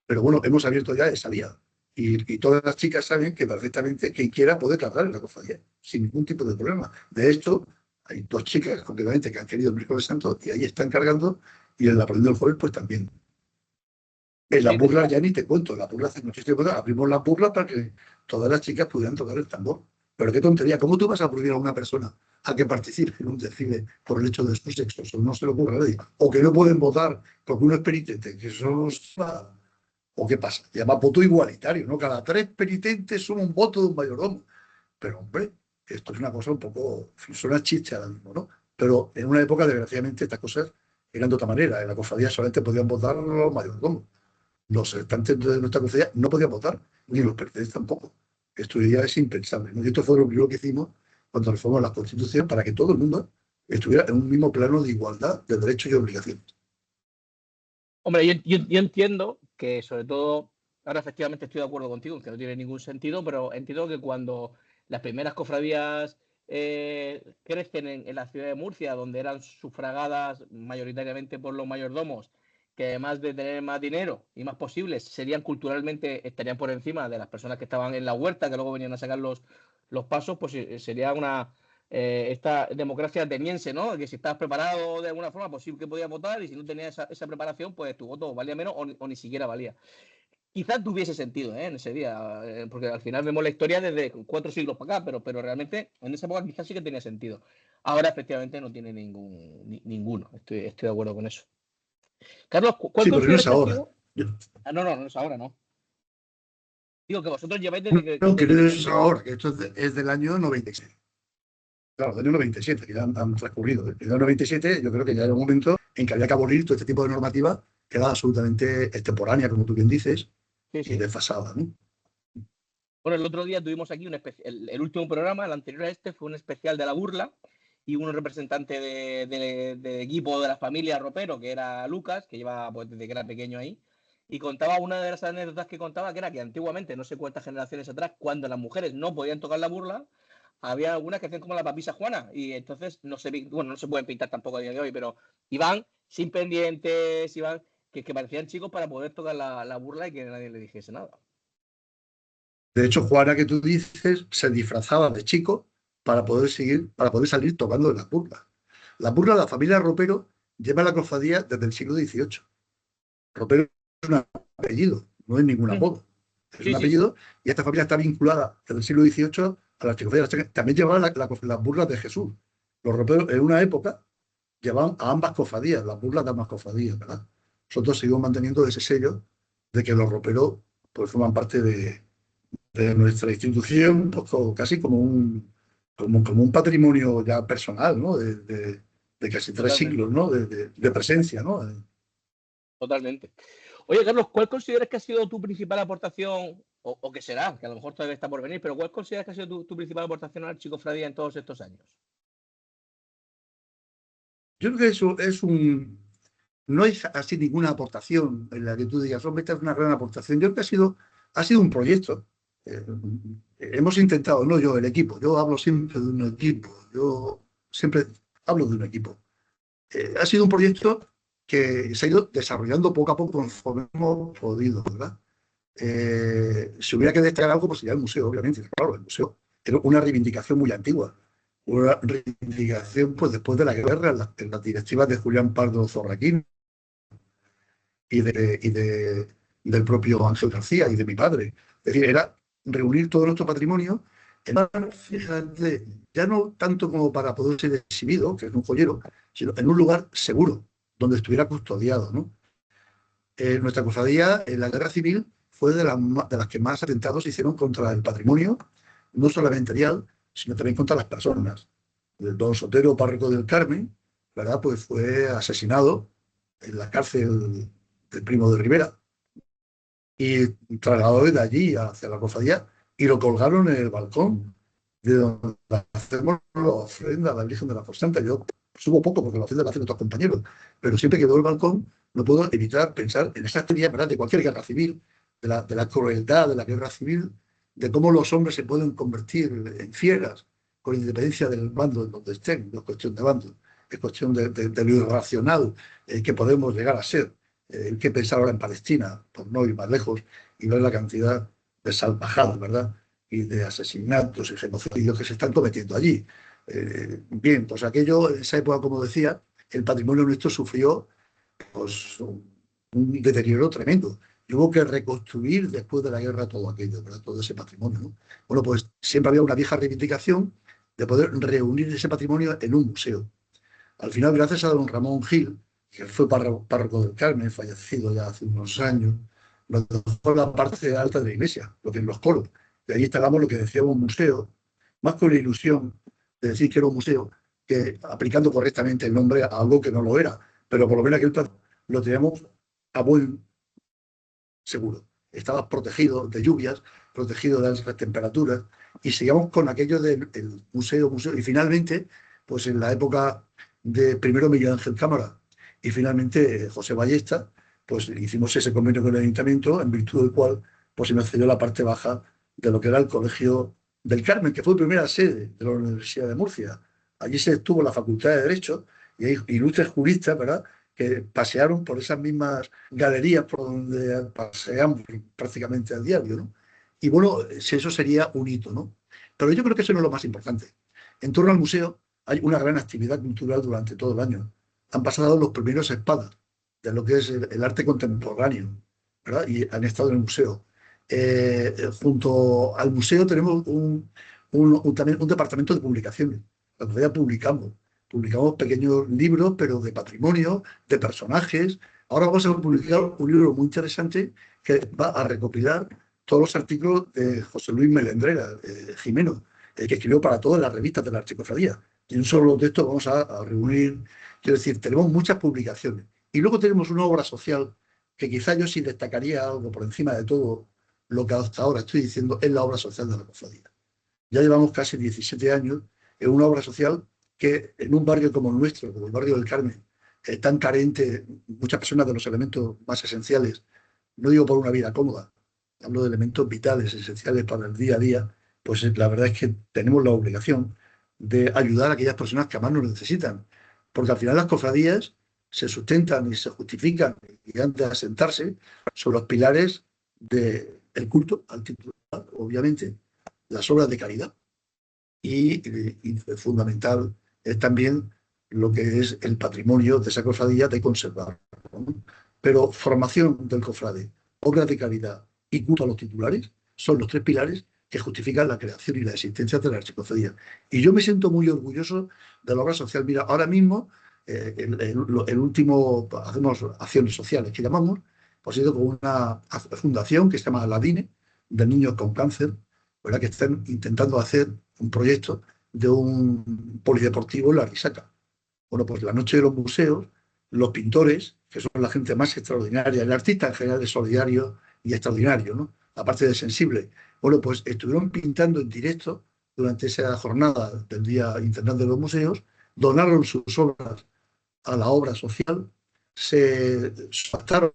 pero bueno, hemos abierto ya esa vía. Y todas las chicas saben que perfectamente quien quiera puede cargar en la cofradía, sin ningún tipo de problema. De hecho, hay dos chicas concretamente que han querido el miércoles santo y ahí están cargando, y en la prenda del jueves pues también. En las Sí, de burlas hecho, ya ni te cuento, en las burlas hace muchísimo tiempo abrimos las burlas para que todas las chicas pudieran tocar el tambor. Pero qué tontería, ¿cómo tú vas a prohibir a una persona a que participe en un desfile por el hecho de su sexo? Eso no se le ocurre a nadie. O que no pueden votar porque uno es penitente, que eso es... ¿O qué pasa? Llama voto igualitario, ¿no? Cada 3 penitentes son un voto de un mayordomo. Pero, hombre, esto es una cosa un poco... Suena chiste ahora mismo, ¿no? Pero en una época, desgraciadamente, estas cosas eran de otra manera. En la cofradía solamente podían votar los mayordomos. Los estantes de nuestra cofradía no podían votar, ni los penitentes tampoco. Esto ya es impensable, ¿no? Y esto fue lo primero que hicimos cuando reformamos la Constitución para que todo el mundo estuviera en un mismo plano de igualdad de derechos y obligaciones. hombre, yo entiendo que sobre todo, ahora efectivamente estoy de acuerdo contigo, que no tiene ningún sentido, pero entiendo que cuando las primeras cofradías crecen en la ciudad de Murcia, donde eran sufragadas mayoritariamente por los mayordomos, que además de tener más dinero y más posibles, serían culturalmente, estarían por encima de las personas que estaban en la huerta, que luego venían a sacar los pasos, pues sería esta democracia ateniense, ¿no? Que si estabas preparado de alguna forma, pues sí que podías votar, y si no tenías esa preparación, pues tu voto valía menos o ni siquiera valía. Quizás tuviese sentido, en ese día, porque al final vemos la historia desde 4 siglos para acá, pero realmente en esa época quizás sí que tenía sentido. Ahora efectivamente no tiene ninguno, estoy de acuerdo con eso. Carlos, ¿cuál Sí, pero no consideras es que ha ahora. sido? Ah, no, no, no es ahora, no. Digo que vosotros lleváis No, que desde no que es nació. ahora, que esto es del año 96. Claro, del año 97, que ya han transcurrido. En el año 97 yo creo que ya era un momento en que había que abolir todo este tipo de normativa que era absolutamente extemporánea, como tú bien dices, Sí, y sí. desfasada, ¿no? Bueno, el otro día tuvimos aquí el último programa, el anterior a este, fue un especial de la burla y un representante de equipo de la familia Ropero, que era Lucas, que lleva pues, desde que era pequeño ahí, y contaba una de las anécdotas que contaba, que era que antiguamente, no sé cuántas generaciones atrás, cuando las mujeres no podían tocar la burla, había algunas que hacían como la papisa Juana, y entonces bueno, no se pueden pintar tampoco a día de hoy, pero iban sin pendientes, iban que parecían chicos para poder tocar la burla y que nadie le dijese nada. De hecho, Juana, que tú dices, se disfrazaba de chico para poder salir tocando en las burlas. La burla de la familia Ropero lleva la cofradía desde el siglo XVIII. Ropero es un apellido, no es ningún apodo. Es un Sí, sí, sí. apellido y esta familia está vinculada desde el siglo XVIII a las chicofradías. También llevaban las burlas de Jesús. Los roperos en una época llevaban a ambas cofradías, las burlas de ambas cofradías, ¿verdad? Nosotros seguimos manteniendo ese sello de que los roperos pues, forman parte de nuestra institución, pues, casi como un patrimonio ya personal, ¿no? De casi 3 siglos, Totalmente, ¿no? De presencia, ¿no? totalmente. Oye, Carlos, ¿cuál consideras que ha sido tu principal aportación, o que será, que a lo mejor todavía está por venir, pero cuál consideras que ha sido tu principal aportación al Chico Fradía en todos estos años? Yo creo que eso es no hay así ninguna aportación en la que tú digas, hombre, esta es una gran aportación. Yo creo que ha sido un proyecto. Eh, Hemos intentado, no yo, el equipo. Yo hablo siempre de un equipo. Yo siempre hablo de un equipo. ha sido un proyecto que se ha ido desarrollando poco a poco conforme hemos podido, ¿verdad? Si hubiera que destacar algo, pues sería el museo, obviamente. Claro, el museo era una reivindicación muy antigua. Una reivindicación, pues después de la guerra, en las directivas de Julián Pardo Zorraquín del propio Ángel García y de mi padre. Es decir, era reunir todo nuestro patrimonio fíjate, ya no tanto como para poder ser exhibido, que es un joyero, sino en un lugar seguro, donde estuviera custodiado, ¿no? Nuestra cofradía en la guerra civil fue de las que más atentados se hicieron contra el patrimonio, no solamente material, sino también contra las personas. El don Sotero, párroco del Carmen, ¿verdad? Pues fue asesinado en la cárcel del Primo de Rivera y trasladado de allí hacia la cofradía y lo colgaron en el balcón de donde hacemos la ofrenda a la Virgen de la Santa. Yo subo poco porque la ofrenda la hacen otros compañeros, pero siempre que veo el balcón no puedo evitar pensar en esa teoría, ¿verdad?, de cualquier guerra civil, de la crueldad de la guerra civil, de cómo los hombres se pueden convertir en fieras con independencia del bando en donde estén. No es cuestión de bando, es cuestión de lo irracional que podemos llegar a ser. Que pensar ahora en Palestina, por no ir más lejos, y ver la cantidad de salvajadas, ¿verdad?, y de asesinatos y genocidios que se están cometiendo allí. Bien, pues aquello, en esa época, como decía, el patrimonio nuestro sufrió pues, un deterioro tremendo. Y hubo que reconstruir después de la guerra todo aquello, ¿verdad?, todo ese patrimonio, ¿no? Bueno, pues siempre había una vieja reivindicación de poder reunir ese patrimonio en un museo. Al final, gracias a don Ramón Gil, que fue párroco del Carmen, fallecido ya hace unos años, nos dejó la parte alta de la iglesia, lo que en los coros. De ahí instalamos lo que decíamos un museo, más con la ilusión de decir que era un museo, que aplicando correctamente el nombre a algo que no lo era. Pero por lo menos aquel plazo lo teníamos a buen seguro. Estaba protegido de lluvias, protegido de altas temperaturas, y seguíamos con aquello del museo. Y finalmente, pues en la época de primero Miguel Ángel Cámara y finalmente José Ballesta, pues hicimos ese convenio con el ayuntamiento, en virtud del cual pues se nos cedió la parte baja de lo que era el Colegio del Carmen, que fue la primera sede de la Universidad de Murcia. Allí se estuvo la Facultad de Derecho y hay ilustres juristas, ¿verdad?, que pasearon por esas mismas galerías por donde paseamos prácticamente al diario, ¿no? Y bueno, eso sería un hito, ¿no? Pero yo creo que eso no es lo más importante. En torno al museo hay una gran actividad cultural durante todo el año. Han pasado los primeros espadas de lo que es el arte contemporáneo, ¿verdad? Y han estado en el museo. Junto al museo tenemos también un departamento de publicaciones. La todavía publicamos pequeños libros, pero de patrimonio, de personajes. Ahora vamos a publicar un libro muy interesante que va a recopilar todos los artículos de José Luis Melendrera, Jimeno, que escribió para todas las revistas de la Archicofradía. Y en un solo texto vamos a reunir, quiero decir, tenemos muchas publicaciones. Y luego tenemos una obra social que quizá yo sí destacaría algo por encima de todo lo que hasta ahora estoy diciendo, es la obra social de la cofradía. Ya llevamos casi 17 años en una obra social que en un barrio como el nuestro, como el barrio del Carmen, tan carente, muchas personas de los elementos más esenciales, no digo por una vida cómoda, hablo de elementos vitales, esenciales para el día a día, pues la verdad es que tenemos la obligación de ayudar a aquellas personas que más nos necesitan, porque al final las cofradías se sustentan y se justifican y han de asentarse sobre los pilares del culto al titular, obviamente, las obras de caridad y fundamental es también lo que es el patrimonio de esa cofradía de conservar, ¿no? Pero formación del cofrade, obras de caridad y culto a los titulares son los tres pilares que justifican la creación y la existencia de la archicofradía. Y yo me siento muy orgulloso de la obra social. Mira, ahora mismo, el último, hacemos acciones sociales que llamamos, pues ha sido con una fundación que se llama Aladine, de niños con cáncer, ¿verdad?, que están intentando hacer un proyecto de un polideportivo en la Risaca. Bueno, pues la noche de los museos, los pintores, que son la gente más extraordinaria, el artista en general es solidario y extraordinario, ¿no?, aparte de sensible. Bueno, pues estuvieron pintando en directo durante esa jornada del Día Internacional de los Museos, donaron sus obras a la obra social, se pactaron,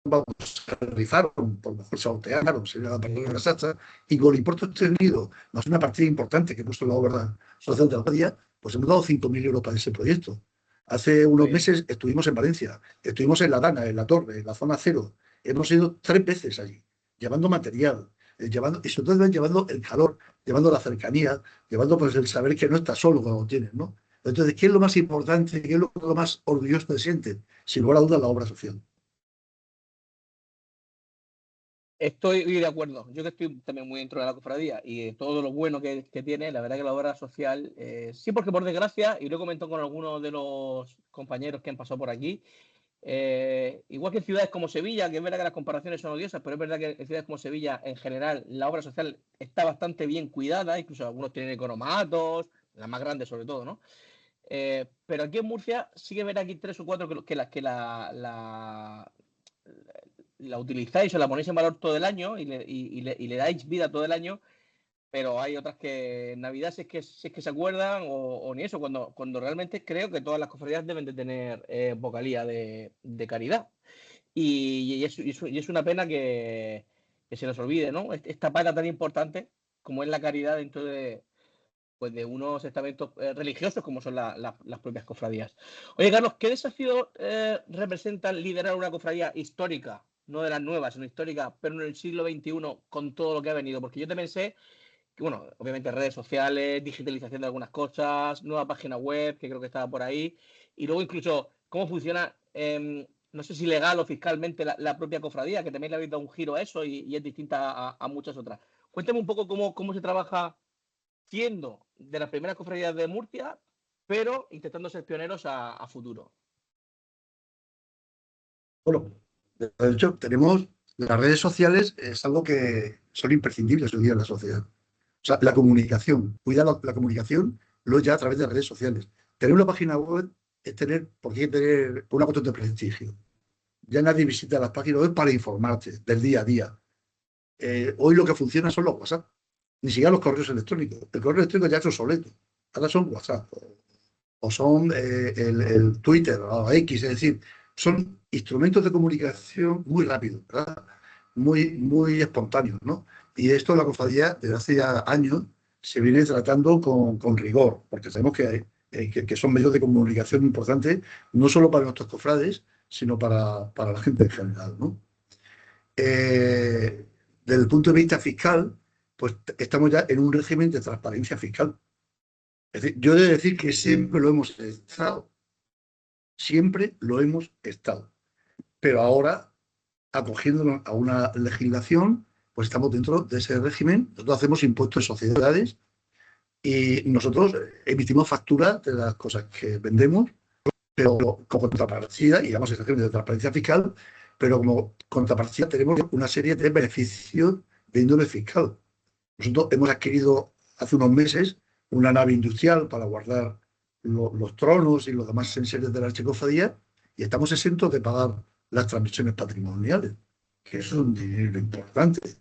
vamos, se rifaron, por lo mejor sortearon, sería la palabra exacta, y con el importe obtenido, más una partida importante que puso la obra social de la día, pues hemos dado 5.000 euros para ese proyecto. Hace Muy unos bien. meses estuvimos en Valencia, estuvimos en La Dana, en La Torre, en la zona cero. Hemos ido 3 veces allí, llevando material, llevando, y sobre todo llevando el calor, llevando la cercanía, llevando pues el saber que no estás solo cuando lo tienes, ¿no? Entonces, ¿qué es lo más importante? ¿Qué es lo más orgulloso te sientes? Sin lugar a dudas, la obra social. Estoy de acuerdo. Yo que estoy también muy dentro de la cofradía y de todo lo bueno que tiene, la verdad que la obra social, sí, porque por desgracia, y lo he comentado con algunos de los compañeros que han pasado por aquí, igual que en ciudades como Sevilla, que es verdad que las comparaciones son odiosas, pero es verdad que en ciudades como Sevilla, en general, la obra social está bastante bien cuidada, incluso algunos tienen economatos, las más grandes sobre todo, ¿no? Pero aquí en Murcia sí que verá aquí 3 o 4 que la utilizáis o la ponéis en valor todo el año y le dais vida todo el año, pero hay otras que en Navidad si es que se acuerdan o ni eso, cuando realmente creo que todas las cofradías deben de tener vocalía de caridad. Y es una pena que se nos olvide, ¿no? Esta pata tan importante como es la caridad dentro de unos estamentos religiosos como son las propias cofradías. Oye, Carlos, ¿qué desafío representa liderar una cofradía histórica, no de las nuevas, sino histórica, pero en el siglo XXI con todo lo que ha venido? Porque yo también sé que, bueno, obviamente redes sociales, digitalización de algunas cosas, nueva página web, que creo que estaba por ahí, y luego incluso cómo funciona, no sé si legal o fiscalmente, la propia cofradía, que también le habéis dado un giro a eso y es distinta a muchas otras. Cuéntame un poco cómo se trabaja siendo de las primeras cofradías de Murcia, pero intentando ser pioneros a futuro. Bueno, de hecho, tenemos las redes sociales, es algo que son imprescindibles hoy día en la sociedad. O sea, la comunicación, cuidar la comunicación, lo ya a través de redes sociales. Tener una página web es tener, porque hay que tener una cuestión de prestigio. Ya nadie visita las páginas web para informarte del día a día. Hoy lo que funciona son los WhatsApp, ni siquiera los correos electrónicos. El correo electrónico ya es obsoleto. Ahora son WhatsApp o son el Twitter o X, es decir, son instrumentos de comunicación muy rápidos, ¿verdad? Muy, muy espontáneos, ¿no? Y esto la cofradía desde hace ya años se viene tratando con rigor, porque sabemos que son medios de comunicación importantes, no solo para nuestros cofrades, sino para la gente en general, ¿no? Desde el punto de vista fiscal, pues estamos ya en un régimen de transparencia fiscal. Es decir, yo he de decir que siempre lo hemos estado, siempre lo hemos estado, pero ahora, acogiéndonos a una legislación, pues estamos dentro de ese régimen, nosotros hacemos impuestos de sociedades y nosotros emitimos facturas de las cosas que vendemos, pero como contrapartida, y digamos, ese régimen de transparencia fiscal, pero como contrapartida tenemos una serie de beneficios de índole fiscal. Nosotros hemos adquirido hace unos meses una nave industrial para guardar los tronos y los demás enseres de la archicofradía y estamos exentos de pagar las transmisiones patrimoniales, que es un dinero importante.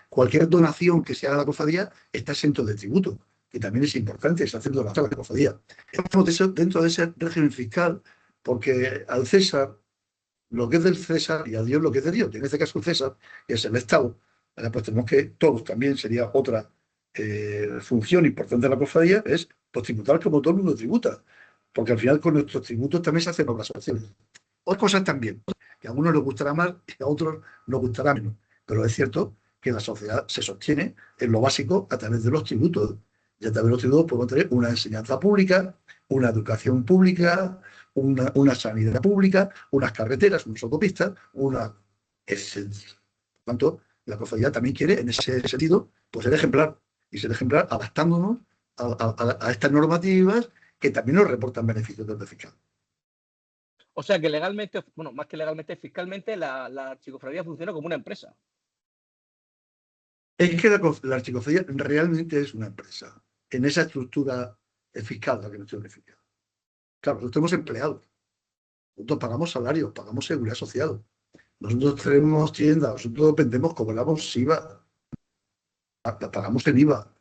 Cualquier donación que se haga a la cofradía está exento de tributo, que también es importante, está haciendo la cofradía. Estamos dentro de ese régimen fiscal porque al César lo que es del César y a Dios lo que es de Dios. Y en este caso el César, que es el Estado, pues tenemos que todos también sería otra función importante de la cofradía, es pues, tributar como todo el mundo tributa. Porque al final con nuestros tributos también se hacen obras sociales. Otras cosas también, que a unos les gustará más y a otros nos gustará menos. Pero es cierto que la sociedad se sostiene en lo básico a través de los tributos. Y a través de los tributos podemos tener una enseñanza pública, una educación pública, una sanidad pública, unas carreteras, unas autopistas, una esencia. Por tanto, la cofradía también quiere, en ese sentido, pues ser ejemplar. Y ser ejemplar adaptándonos a estas normativas que también nos reportan beneficios desde fiscal. O sea que legalmente, bueno, más que legalmente, fiscalmente, la archicofradía funciona como una empresa. Es que la archicofradía realmente es una empresa. En esa estructura fiscal la que nos tiene unificado. Claro, nosotros tenemos empleados, nosotros pagamos salarios, pagamos seguridad social, nosotros tenemos tiendas, nosotros vendemos, cobramos IVA, pagamos el IVA,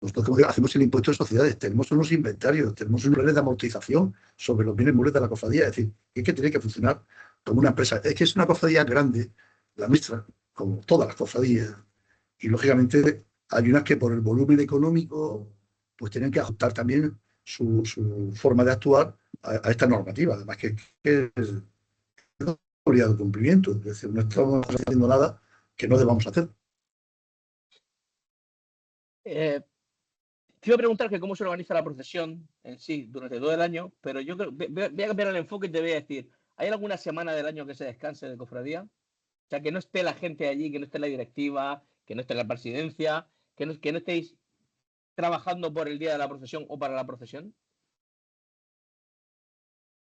nosotros hacemos el impuesto de sociedades, tenemos unos inventarios, tenemos unos planes de amortización sobre los bienes muebles de la cofradía. Es decir, es que tiene que funcionar como una empresa. Es que es una cofradía grande, la nuestra, como todas las cofradías. Y lógicamente hay unas que por el volumen económico pues tienen que ajustar también su forma de actuar a esta normativa. Además, que es obligado de cumplimiento. Es decir, no estamos haciendo nada que no debamos hacer. Te iba a preguntar que cómo se organiza la procesión en sí durante todo el año, pero yo creo, voy a cambiar el enfoque y te voy a decir, ¿hay alguna semana del año que se descanse de cofradía? O sea, que no esté la gente allí, que no esté la directiva, que no esté la presidencia, que no estéis trabajando por el día de la procesión o para la procesión.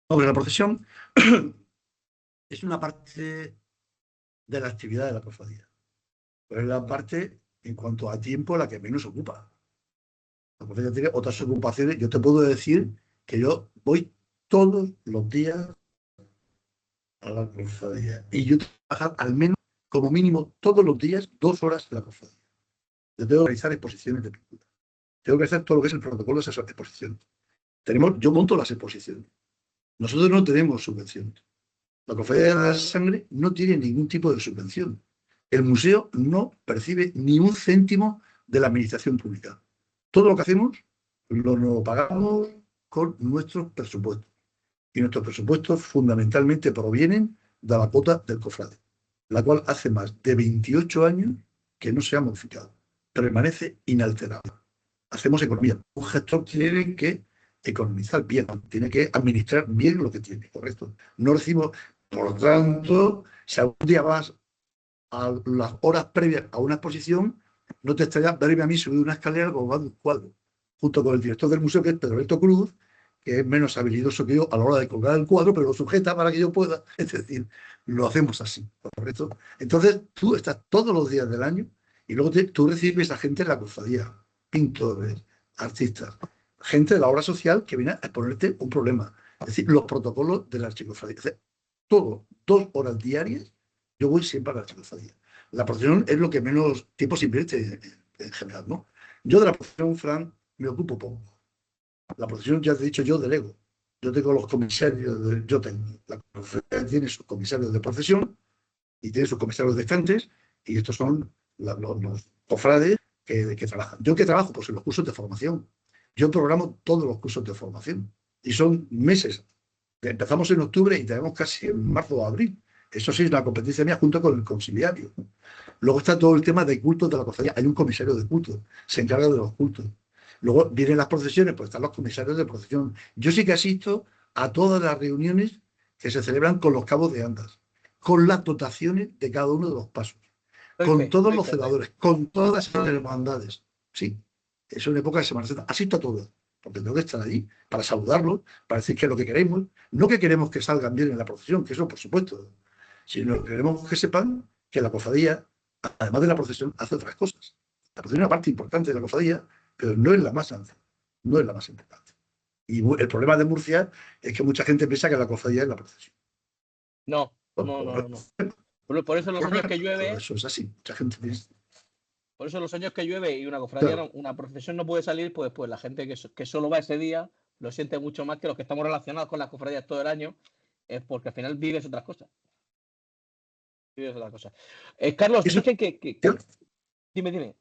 Porque la procesión es una parte de la actividad de la cofradía, pero es la parte, en cuanto a tiempo, la que menos ocupa. La cofradía tiene otras ocupaciones. Yo te puedo decir que yo voy todos los días a la cofradía y yo tengo que trabajar al menos, como mínimo, todos los días 2 horas en la cofradía. Yo tengo que realizar exposiciones de pintura. Tengo que hacer todo lo que es el protocolo de esas exposiciones. Yo monto las exposiciones. Nosotros no tenemos subvenciones. La Cofradía de la Sangre no tiene ningún tipo de subvención. El museo no percibe ni un céntimo de la administración pública. Todo lo que hacemos lo pagamos con nuestros presupuestos. Y nuestros presupuestos fundamentalmente provienen de la cuota del cofrade, la cual hace más de 28 años que no se ha modificado. Permanece inalterable. Hacemos economía. Un gestor tiene que economizar bien, tiene que administrar bien lo que tiene, correcto. No recibimos, por lo tanto, si algún día vas a las horas previas a una exposición, no te extraña verme a mí subir una escalera colgando un cuadro, junto con el director del museo, que es Pedro Alberto Cruz, que es menos habilidoso que yo a la hora de colgar el cuadro, pero lo sujeta para que yo pueda. Es decir, lo hacemos así, ¿correcto? Entonces, tú estás todos los días del año y luego tú recibes a gente en la cofradía, pintores, artistas, gente de la obra social que viene a exponerte un problema. Es decir, los protocolos de la archicofradía. Todo, 2 horas diarias, yo voy siempre a la archicofradía. La procesión es lo que menos tiempo se invierte en general, ¿no? Yo de la procesión, Fran, me ocupo poco. La procesión, ya te he dicho, yo delego. Yo tengo los comisarios, la cofradía tiene sus comisarios de procesión y tiene sus comisarios de estantes, y estos son los cofrades que trabajan. ¿Yo qué trabajo? Pues en los cursos de formación. Yo programo todos los cursos de formación y son meses. Empezamos en octubre y tenemos casi en marzo o abril. Eso sí es la competencia mía junto con el conciliario. Luego está todo el tema de cultos de la cofradía. Hay un comisario de cultos, se encarga de los cultos. Luego vienen las procesiones, pues están los comisarios de procesión. Yo sí que asisto a todas las reuniones que se celebran con los cabos de andas, con las dotaciones de cada uno de los pasos, con todos los celadores, con todas las hermandades. Sí, es una época de Semana Santa. Asisto a todas, porque tengo que estar allí para saludarlos, para decir que es lo que queremos. No que queremos que salgan bien en la procesión, que eso por supuesto, sino que queremos que sepan que la cofradía, además de la procesión, hace otras cosas. La procesión es una parte importante de la cofradía, pero no es la más amplia, no es la más importante. Y el problema de Murcia es que mucha gente piensa que la cofradía es la procesión. No. Por eso los años que llueve. Eso es así, mucha gente piensa. Por eso los años que llueve y una cofradía, Claro. una procesión no puede salir, pues la gente que solo va ese día lo siente mucho más que los que estamos relacionados con las cofradías todo el año, es porque al final vives otras cosas. Carlos, Eso, dicen que. Dime.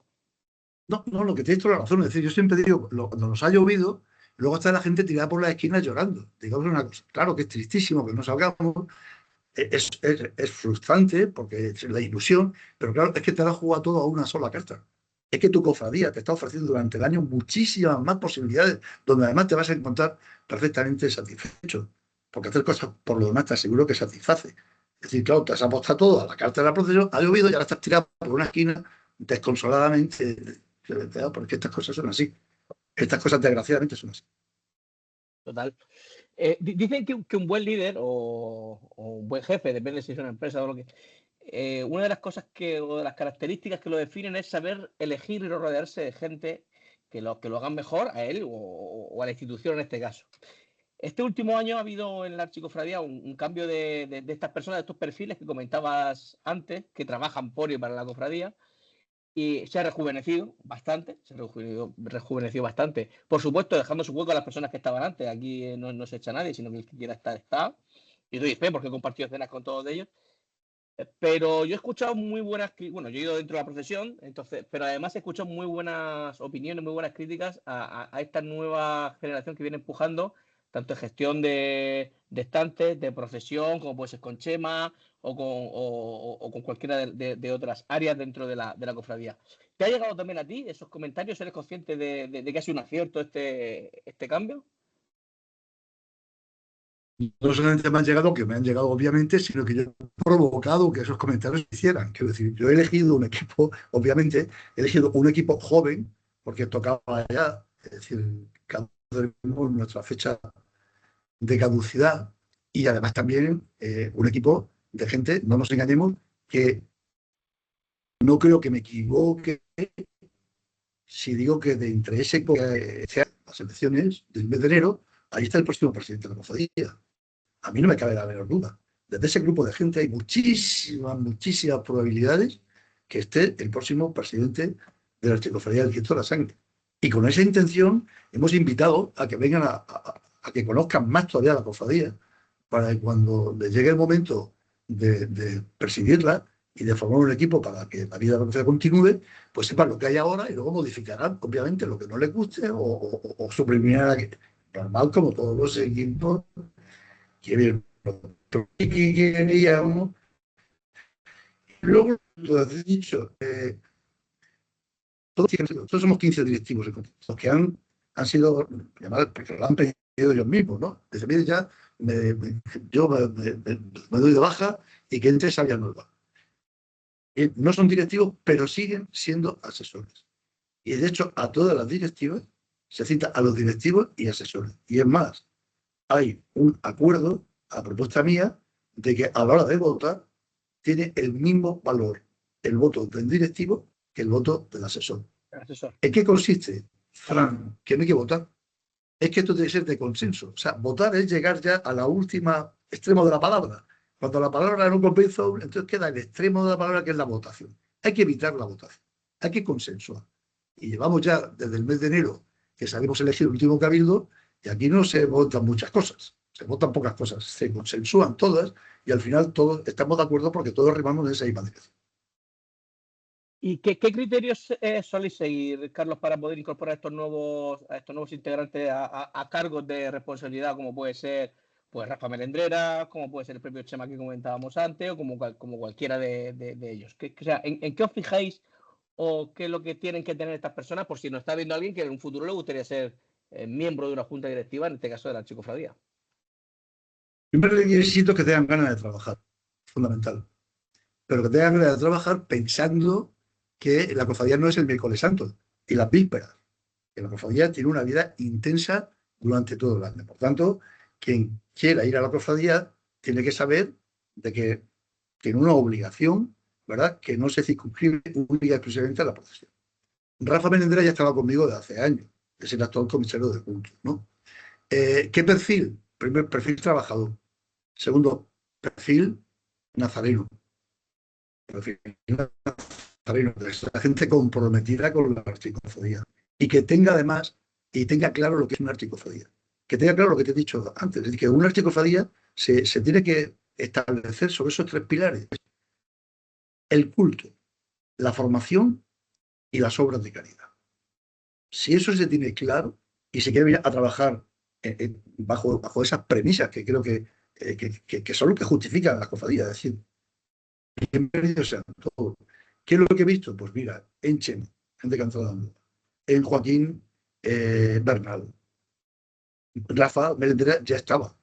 no, lo que tienes toda la razón. Es decir, yo siempre digo, cuando nos ha llovido, luego está la gente tirada por las esquinas llorando. Digamos una cosa. Claro que es tristísimo que no salgamos, es frustrante porque es la ilusión, pero claro, es que te da juego a todo a una sola carta. Es que tu cofradía te está ofreciendo durante el año muchísimas más posibilidades, donde además te vas a encontrar perfectamente satisfecho, porque hacer cosas por lo demás te aseguro que satisface. Es decir, claro, te has apostado todo a la carta de la procesión, ha llovido y ahora estás tirado por una esquina desconsoladamente, porque estas cosas son así. Estas cosas desgraciadamente son así. Total. Dicen que un buen líder o un buen jefe, depende si es una empresa o lo que. Una de las cosas o de las características que lo definen es saber elegir y rodearse de gente que lo hagan mejor a él o a la institución en este caso. Este último año ha habido en la Archicofradía un cambio de estas personas, de estos perfiles que comentabas antes, que trabajan por y para la cofradía, y se ha rejuvenecido bastante, rejuveneció bastante. Por supuesto, dejando su hueco a las personas que estaban antes. Aquí no se echa nadie, sino que el que quiera estar, está. Y doy fe porque he compartido cenas con todos ellos. Pero yo he escuchado muy buenas, bueno, yo he ido dentro de la procesión, entonces, pero además he escuchado muy buenas opiniones, muy buenas críticas a esta nueva generación que viene empujando, tanto en gestión de estantes, de procesión, como puede ser con Chema o con cualquiera de otras áreas dentro de la cofradía. ¿Te ha llegado también a ti esos comentarios? ¿Eres consciente de que ha sido un acierto este cambio? No solamente me han llegado, que me han llegado obviamente, sino que yo he provocado que esos comentarios se hicieran. Quiero decir, yo he elegido un equipo, obviamente, he elegido un equipo joven, porque tocaba ya, es decir, cada uno tenemos nuestra fecha de caducidad, y además también un equipo de gente, no nos engañemos, que no creo que me equivoque si digo que de entre ese equipo que sea las elecciones del mes de enero, ahí está el próximo presidente de la cofradía. A mí no me cabe la menor duda. Desde ese grupo de gente hay muchísimas probabilidades que esté el próximo presidente de la Archicofradía del Cristo de la Sangre. Y con esa intención hemos invitado a que vengan a que conozcan más todavía la cofradía, para que cuando les llegue el momento de presidirla y de formar un equipo para que la vida de la cofradía continúe, pues sepan lo que hay ahora y luego modificarán, obviamente, lo que no les guste o suprimirán aquello. Normal, como todos los equipos que queríamos. Luego, lo has dicho, todos somos 15 directivos los que han sido llamados, porque lo han pedido ellos mismos, ¿no? Desde mí ya yo me doy de baja y que entre sabia nueva. No son directivos, pero siguen siendo asesores. Y de hecho, a todas las directivas se cita a los directivos y asesores. Y es más, hay un acuerdo, a propuesta mía, de que a la hora de votar tiene el mismo valor el voto del directivo que el voto del asesor. Asesor. ¿En qué consiste, Fran? Que no hay que votar. Es que esto debe ser de consenso. O sea, votar es llegar ya a la última extremo de la palabra. Cuando la palabra no convence, entonces queda el extremo de la palabra, que es la votación. Hay que evitar la votación. Hay que consensuar. Y llevamos ya desde el mes de enero que sabemos elegir el último cabildo, y aquí no se votan muchas cosas. Se votan pocas cosas. Se consensúan todas y al final todos estamos de acuerdo porque todos remamos en esa misma dirección. ¿Y qué criterios soléis seguir, Carlos, para poder incorporar a estos nuevos integrantes a cargos de responsabilidad, como puede ser pues Rafa Melendrera, como puede ser el propio Chema que comentábamos antes, o como cualquiera de ellos? O sea, ¿en qué os fijáis o qué es lo que tienen que tener estas personas, por si nos está viendo alguien que en un futuro le gustaría ser miembro de una junta directiva, en este caso de la Archicofradía? Siempre necesito que tengan ganas de trabajar, fundamental. Pero que tengan ganas de trabajar pensando que la cofradía no es el miércoles santo y las vísperas. Que la cofradía tiene una vida intensa durante todo el año. Por tanto, quien quiera ir a la cofradía tiene que saber de que tiene una obligación, ¿verdad? Que no se circunscribe única y exclusivamente a la procesión. Rafa Menendera ya estaba conmigo de hace años, es el actual comisario de culto, ¿no? ¿Qué perfil? Primer, perfil trabajador. Segundo, perfil nazareno. Perfil nazareno, la gente comprometida con la archicofradía. Y que tenga además, y tenga claro lo que es una archicofradía. Que tenga claro lo que te he dicho antes, es decir, que una archicofradía se tiene que establecer sobre esos tres pilares: el culto, la formación y las obras de caridad. Si eso se tiene claro y se quiere venir a trabajar bajo esas premisas que creo que son lo que justifican la cofradía, es decir, bienvenidos sean todos. ¿Qué es lo que he visto? Pues mira, en Chema, gente que ha entrado dando, en Joaquín Bernal, Rafa Melendera ya estaba,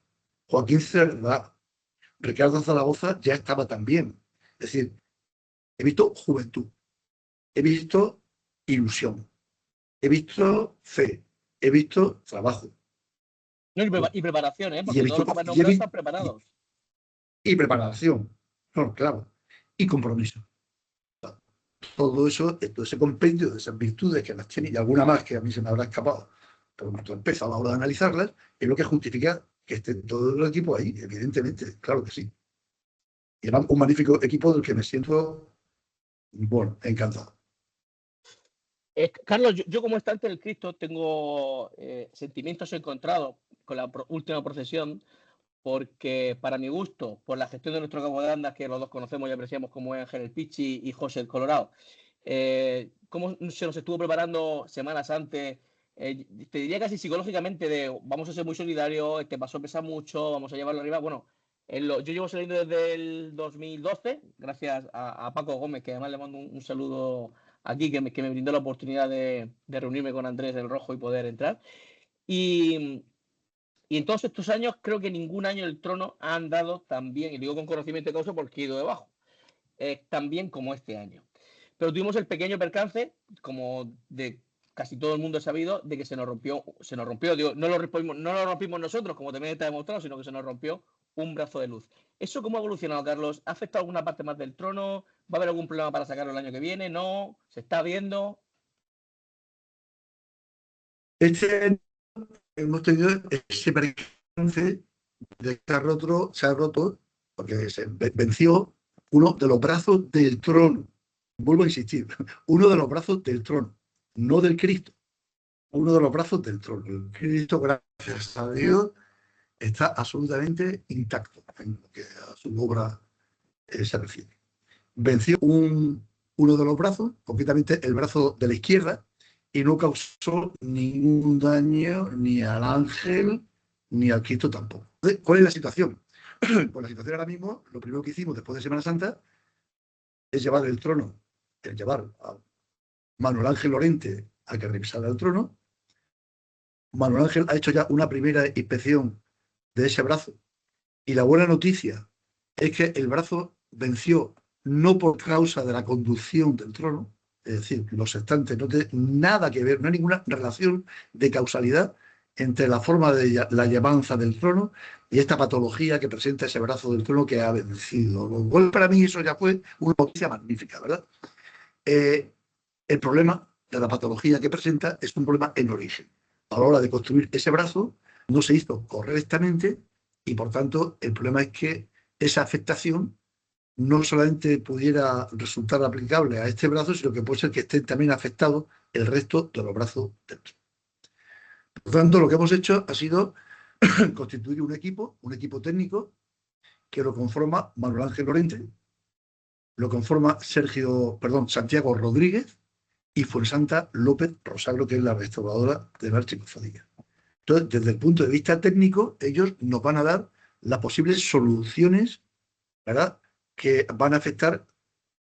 Joaquín Cerdá, Ricardo Zaragoza ya estaba también. Es decir, he visto juventud, he visto ilusión, he visto fe, he visto trabajo. No, y preparación, Y he porque todos visto los que me han nombrado están preparados. y preparación, no, claro, y compromiso. Todo eso, todo ese compendio de esas virtudes que las tiene, y alguna más que a mí se me habrá escapado por nuestro torpeza a la hora de analizarlas, es lo que justifica que esté todo el equipo ahí, evidentemente, claro que sí. Y además un magnífico equipo del que me siento, bueno, encantado. Carlos, yo como estante del Cristo tengo sentimientos encontrados con la última procesión, porque para mi gusto, por la gestión de nuestro cabo de andas, que los dos conocemos y apreciamos, como es Ángel el Pichi y José el Colorado, cómo se nos estuvo preparando semanas antes, te diría casi psicológicamente de vamos a ser muy solidarios, este paso pesa mucho, vamos a llevarlo arriba. Bueno, yo llevo saliendo desde el 2012, gracias a Paco Gómez, que además le mando un saludo aquí, que me brindó la oportunidad de reunirme con Andrés del Rojo y poder entrar. Y en todos estos años, creo que ningún año el trono ha andado tan bien, y digo con conocimiento de causa porque he ido debajo, tan bien como este año. Pero tuvimos el pequeño percance, como de casi todo el mundo ha sabido, de que se nos rompió, digo, no lo rompimos nosotros, como también está demostrado, sino que se nos rompió un brazo de luz. ¿Eso cómo ha evolucionado, Carlos? ¿Ha afectado alguna parte más del trono? ¿Va a haber algún problema para sacarlo el año que viene? ¿No? ¿Se está viendo? Este año hemos tenido ese percance de que se ha roto, porque se venció uno de los brazos del trono. Vuelvo a insistir, uno de los brazos del trono, no del Cristo, uno de los brazos del trono. El Cristo, gracias a Dios, está absolutamente intacto en lo que a su obra se refiere. Venció uno de los brazos, concretamente el brazo de la izquierda, y no causó ningún daño ni al ángel ni al Cristo tampoco. Entonces, ¿cuál es la situación? Pues la situación ahora mismo, lo primero que hicimos después de Semana Santa es llevar el trono, llevar a Manuel Ángel Lorente a que revisara el trono. Manuel Ángel ha hecho ya una primera inspección de ese brazo y la buena noticia es que el brazo venció no por causa de la conducción del trono, es decir, los sextantes no tienen nada que ver, no hay ninguna relación de causalidad entre la forma de la llevanza del trono y esta patología que presenta ese brazo del trono que ha vencido. Lo cual para mí eso ya fue una noticia magnífica, ¿verdad? El problema de la patología que presenta es un problema en origen. A la hora de construir ese brazo no se hizo correctamente y por tanto el problema es que esa afectación no solamente pudiera resultar aplicable a este brazo, sino que puede ser que estén también afectados el resto de los brazos dentro. Por tanto, lo que hemos hecho ha sido constituir un equipo técnico, que lo conforma Manuel Ángel Lorente, lo conforma Santiago Rodríguez y Fuensanta López Rosagro, que es la restauradora de la archicofradía. Entonces, desde el punto de vista técnico, ellos nos van a dar las posibles soluciones, ¿verdad?, que van a afectar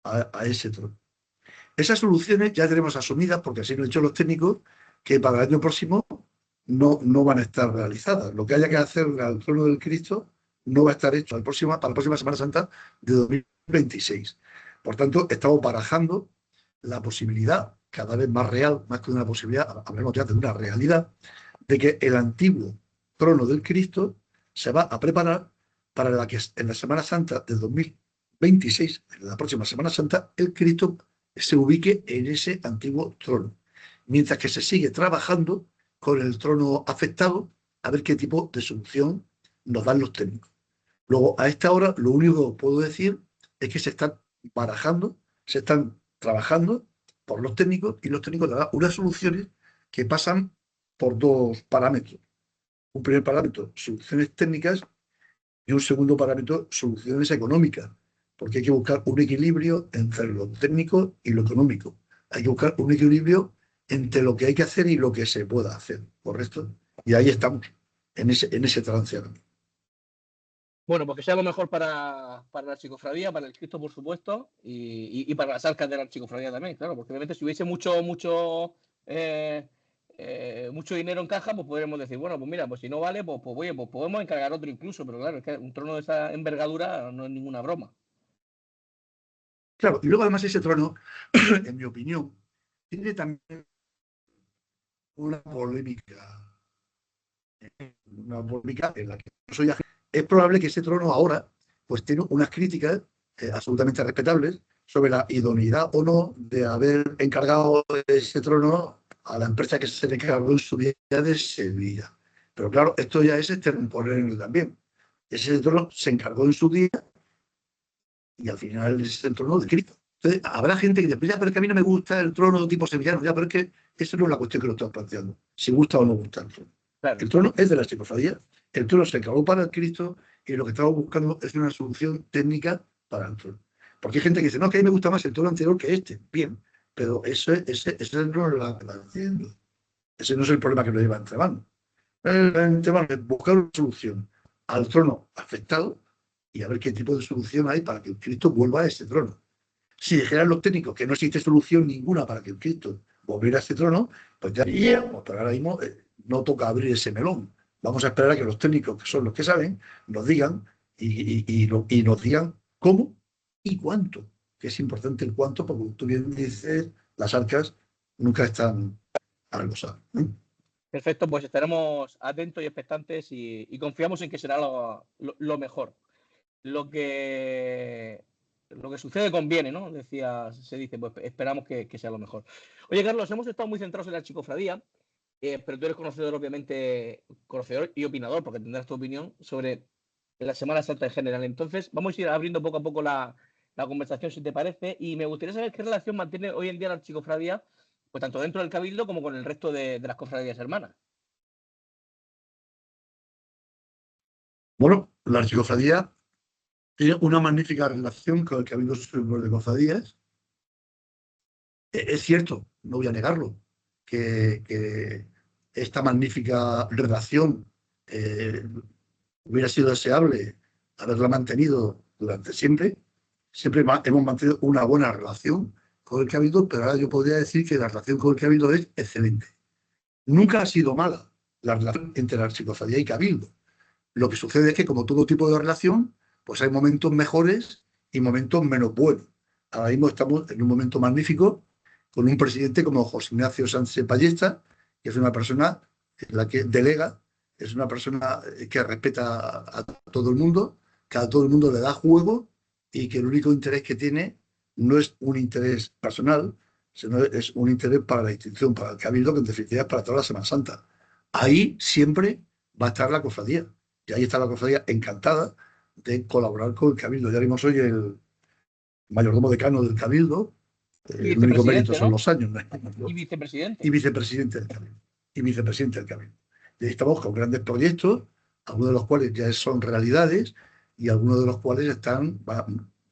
a ese trono. Esas soluciones ya tenemos asumidas, porque así lo han hecho los técnicos, que para el año próximo no van a estar realizadas. Lo que haya que hacer al trono del Cristo no va a estar hecho para la próxima Semana Santa de 2026. Por tanto, estamos barajando la posibilidad, cada vez más real, más que una posibilidad, hablemos ya de una realidad, de que el antiguo trono del Cristo se va a preparar para que en la Semana Santa de 2026, en la próxima Semana Santa, el Cristo se ubique en ese antiguo trono, mientras que se sigue trabajando con el trono afectado a ver qué tipo de solución nos dan los técnicos. Luego, a esta hora, lo único que puedo decir es que se están barajando, se están trabajando por los técnicos y los técnicos dan unas soluciones que pasan por dos parámetros. Un primer parámetro, soluciones técnicas, y un segundo parámetro, soluciones económicas, porque hay que buscar un equilibrio entre lo técnico y lo económico. Hay que buscar un equilibrio entre lo que hay que hacer y lo que se pueda hacer, ¿correcto? Y ahí estamos, en ese trance. Bueno, pues que sea lo mejor para la archicofradía, para el Cristo, por supuesto, y para las arcas de la archicofradía también, claro, porque obviamente si hubiese mucho dinero en caja, pues podríamos decir, bueno, pues mira, pues si no vale, pues oye, pues podemos encargar otro incluso, pero claro, es que un trono de esa envergadura no es ninguna broma. Claro, y luego además ese trono, en mi opinión, tiene también una polémica en la que no soy ajeno. Es probable que ese trono ahora pues tiene unas críticas absolutamente respetables sobre la idoneidad o no de haber encargado ese trono a la empresa que se le encargó en su día de Sevilla. Pero claro, esto ya es extemporáneo también. Ese trono se encargó en su día y al final es el trono de Cristo. Entonces, habrá gente que dice, ya, pero es que a mí no me gusta el trono tipo sevillano, ya, pero es que esa no es la cuestión que lo estamos planteando, si gusta o no gusta el trono. Claro. El trono es de las cofradías. El trono se acabó para el Cristo y lo que estamos buscando es una solución técnica para el trono. Porque hay gente que dice, no, que a mí me gusta más el trono anterior que este. Bien, pero ese no es ese no es el problema que nos lleva entre manos. El tema es buscar una solución al trono afectado y a ver qué tipo de solución hay para que el Cristo vuelva a ese trono. Si dijeran los técnicos que no existe solución ninguna para que el Cristo volviera a ese trono, pues ya diríamos, pero ahora mismo no toca abrir ese melón. Vamos a esperar a que los técnicos, que son los que saben, nos digan y nos digan cómo y cuánto. Que es importante el cuánto, porque tú bien dices, las arcas nunca están algo, ¿eh? Perfecto, pues estaremos atentos y expectantes y confiamos en que será lo mejor. Lo que sucede conviene, ¿no? Se dice, pues esperamos que sea lo mejor. Oye, Carlos, hemos estado muy centrados en la archicofradía, pero tú eres conocedor, obviamente, conocedor y opinador, porque tendrás tu opinión sobre la Semana Santa en general. Entonces, vamos a ir abriendo poco a poco la conversación, si te parece, y me gustaría saber qué relación mantiene hoy en día la archicofradía, pues tanto dentro del Cabildo como con el resto de las cofradías hermanas. Bueno, la archicofradía tiene una magnífica relación con el Cabildo Supremo de Cofradías. Es cierto, no voy a negarlo, que esta magnífica relación hubiera sido deseable haberla mantenido durante siempre. Siempre hemos mantenido una buena relación con el Cabildo, pero ahora yo podría decir que la relación con el Cabildo es excelente. Nunca ha sido mala la relación entre la archicofradía y Cabildo. Lo que sucede es que, como todo tipo de relación, pues hay momentos mejores y momentos menos buenos. Ahora mismo estamos en un momento magnífico con un presidente como José Ignacio Sánchez Ballesta, que es una persona en la que delega, es una persona que respeta a todo el mundo, que a todo el mundo le da juego y que el único interés que tiene no es un interés personal, sino es un interés para la institución, para el Cabildo, que en definitiva es para toda la Semana Santa. Ahí siempre va a estar la cofradía. Y ahí está la cofradía encantada de colaborar con el Cabildo. Ya vimos hoy el mayordomo decano del Cabildo, Y el único mérito vicepresidente, son ¿no? los años, ¿no? Y Y vicepresidente. vicepresidente del Cabildo. Y vicepresidente del Cabildo. Y ahí estamos con grandes proyectos, algunos de los cuales ya son realidades y algunos de los cuales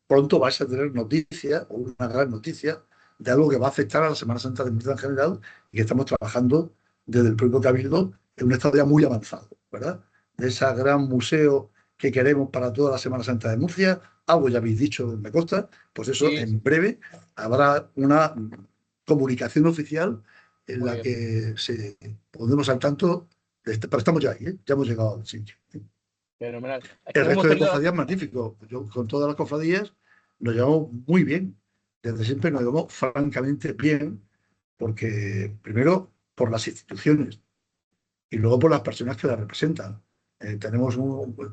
pronto vais a tener noticias, o una gran noticia, de algo que va a afectar a la Semana Santa de Murcia en general y que estamos trabajando desde el propio Cabildo en un estado ya muy avanzado, ¿verdad? De ese gran museo que queremos para toda la Semana Santa de Murcia, algo ya habéis dicho, me consta, pues eso Sí, en breve habrá una comunicación oficial en muy la bien. que se pondremos al tanto, pero estamos ya ahí, ¿eh? Ya hemos llegado al sitio. Fenomenal. Es El que resto hemos de tenido. cofradías magnífico. Yo con todas las cofradías nos llevamos muy bien. Desde siempre nos llevamos francamente bien, porque primero por las instituciones y luego por las personas que las representan.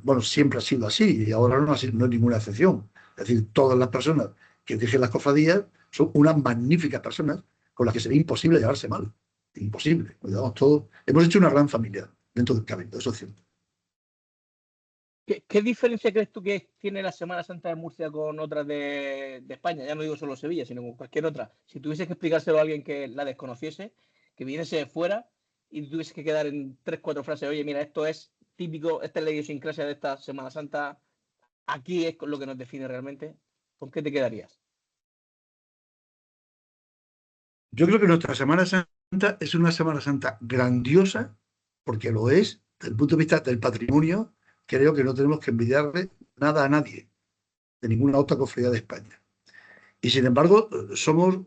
Bueno, siempre ha sido así y ahora no, no es ninguna excepción. Es decir, todas las personas que dirigen las cofradías son unas magníficas personas con las que sería imposible llevarse mal. Imposible. Nos llevamos todos. Hemos hecho una gran familia dentro del Cabildo, eso es cierto. ¿Qué diferencia crees tú que tiene la Semana Santa de Murcia con otras de España? Ya no digo solo Sevilla, sino con cualquier otra. Si tuvieses que explicárselo a alguien que la desconociese, que viniese de fuera y tuviese que quedar en 3, 4 frases, oye, mira, esto es típico, esta es la idiosincrasia de esta Semana Santa, aquí es lo que nos define realmente, ¿con qué te quedarías? Yo creo que nuestra Semana Santa es una Semana Santa grandiosa, porque lo es, desde el punto de vista del patrimonio, creo que no tenemos que envidiarle nada a nadie, de ninguna otra cofradía de España. Y sin embargo, somos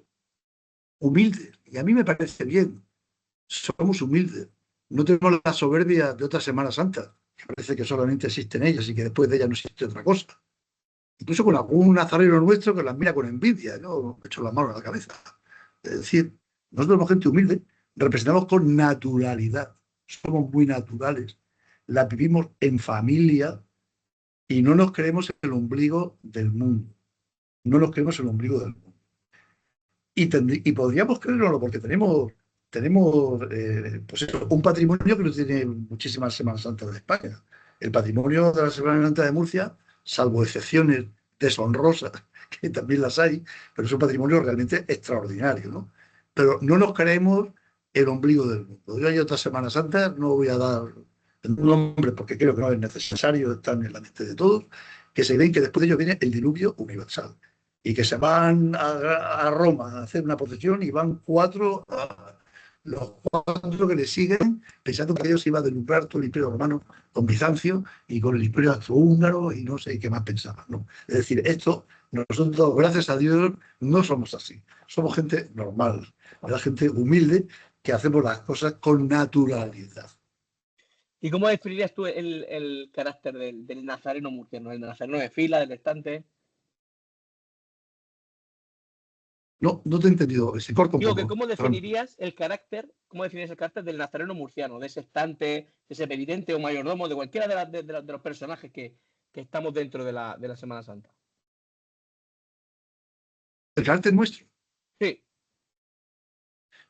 humildes, y a mí me parece bien, somos humildes. No tenemos la soberbia de otras Semanas Santas, que parece que solamente existen ellas y que después de ellas no existe otra cosa. Incluso con algún nazareno nuestro que las mira con envidia, yo me echo las manos a la cabeza. Es decir, nosotros somos gente humilde, representamos con naturalidad, somos muy naturales, la vivimos en familia y no nos creemos el ombligo del mundo. No nos creemos el ombligo del mundo. Y podríamos creerlo porque tenemos pues eso, un patrimonio que no tiene muchísimas Semanas Santas de España. El patrimonio de la Semana Santa de Murcia, salvo excepciones deshonrosas, que también las hay, pero es un patrimonio realmente extraordinario, ¿no? Pero no nos creemos el ombligo del mundo. Yo hay otras Semanas Santas, no voy a dar el nombre porque creo que no es necesario, están en la mente de todos, que se creen que después de ello viene el diluvio universal y que se van a Roma a hacer una procesión y van los cuatro que le siguen, pensando que ellos iban a deslumbrar todo el Imperio Romano con Bizancio y con el Imperio Austrohúngaro y no sé qué más pensaban, ¿no? Es decir, esto, nosotros, gracias a Dios, no somos así. Somos gente normal, la gente humilde que hacemos las cosas con naturalidad. ¿Y cómo definirías tú el carácter del nazareno murciano? ¿El nazareno de fila, del estante? No, no te he entendido, se corta un Digo que poco. cómo definirías el carácter, del nazareno murciano, de ese estante, de ese penitente o mayordomo, de cualquiera de los personajes que estamos dentro de la Semana Santa? El carácter nuestro. Sí.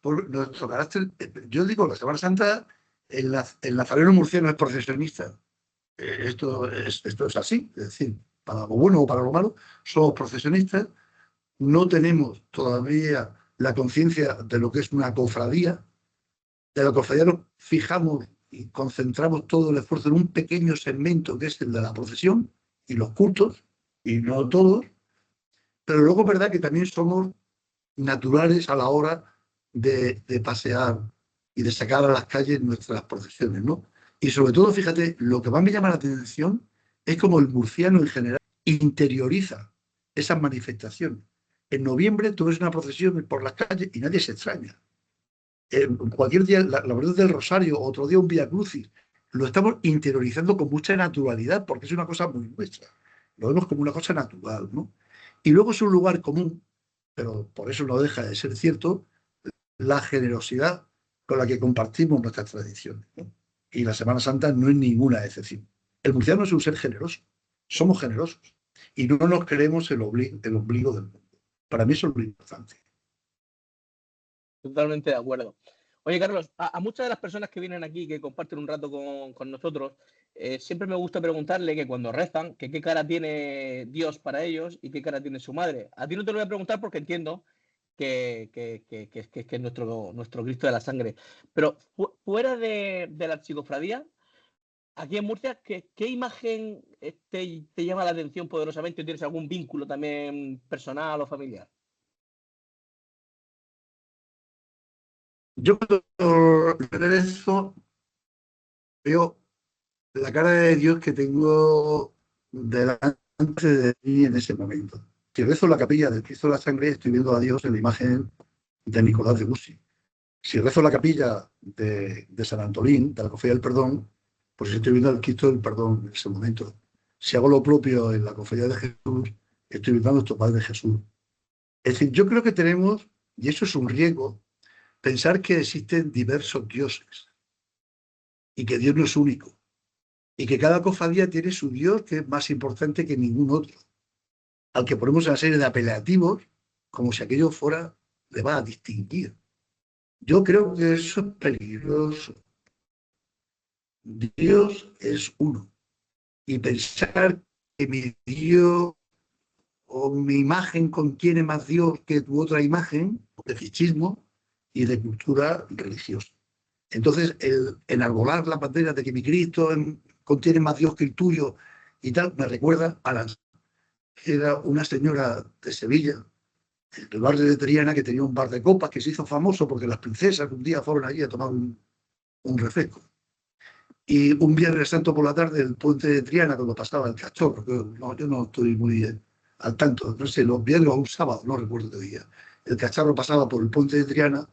Por nuestro carácter, yo digo, la Semana Santa, el nazareno murciano es procesionista. Esto es así, es decir, para lo bueno o para lo malo, somos procesionistas, no tenemos todavía la conciencia de lo que es una cofradía, de la cofradía nos fijamos y concentramos todo el esfuerzo en un pequeño segmento que es el de la procesión y los cultos, y no todos, pero luego es verdad que también somos naturales a la hora de pasear y de sacar a las calles nuestras procesiones, ¿no? Y sobre todo, fíjate, lo que más me llama la atención es como el murciano en general interioriza esas manifestaciones. En noviembre tú ves una procesión por las calles y nadie se extraña. Cualquier día, la verdad del Rosario, otro día un Vía Crucis, lo estamos interiorizando con mucha naturalidad porque es una cosa muy nuestra. Lo vemos como una cosa natural, ¿no? Y luego es un lugar común, pero por eso no deja de ser cierto, la generosidad con la que compartimos nuestras tradiciones, ¿no? Y la Semana Santa no es ninguna excepción. El murciano es un ser generoso, somos generosos y no nos creemos el ombligo del mundo. Para mí eso es lo importante. Totalmente de acuerdo. Oye, Carlos, a muchas de las personas que vienen aquí, que comparten un rato con nosotros, siempre me gusta preguntarle que cuando rezan, que qué cara tiene Dios para ellos y qué cara tiene su madre. A ti no te lo voy a preguntar porque entiendo que es nuestro Cristo de la sangre. Pero fuera de la archicofradía, aquí en Murcia, ¿qué imagen te llama la atención poderosamente? ¿Tienes algún vínculo también personal o familiar? Yo cuando rezo veo la cara de Dios que tengo delante de mí en ese momento. Si rezo en la capilla del Cristo de la Sangre, estoy viendo a Dios en la imagen de Nicolás de Bussi. Si rezo en la capilla de San Antolín, de la Cofradía del Perdón, pues estoy viendo al Cristo del Perdón en ese momento. Si hago lo propio en la Cofradía de Jesús, estoy viendo a nuestro Padre Jesús. Es decir, yo creo que tenemos, y eso es un riesgo, pensar que existen diversos dioses y que Dios no es único y que cada cofradía tiene su Dios que es más importante que ningún otro, al que ponemos una serie de apelativos como si aquello fuera, le va a distinguir. Yo creo que eso es peligroso. Dios es uno. Y pensar que mi Dios o mi imagen contiene más Dios que tu otra imagen, de fichismo y de cultura religiosa. Entonces, el enarbolar la bandera de que mi Cristo contiene más Dios que el tuyo y tal, me recuerda a las era una señora de Sevilla, del barrio de Triana, que tenía un bar de copas que se hizo famoso porque las princesas un día fueron allí a tomar un refresco. Y un Viernes Santo por la tarde, el puente de Triana, cuando pasaba el cachorro, yo no estoy muy al tanto, no sé, los viernes o un sábado, no recuerdo qué día. El cacharro pasaba por el puente de Triana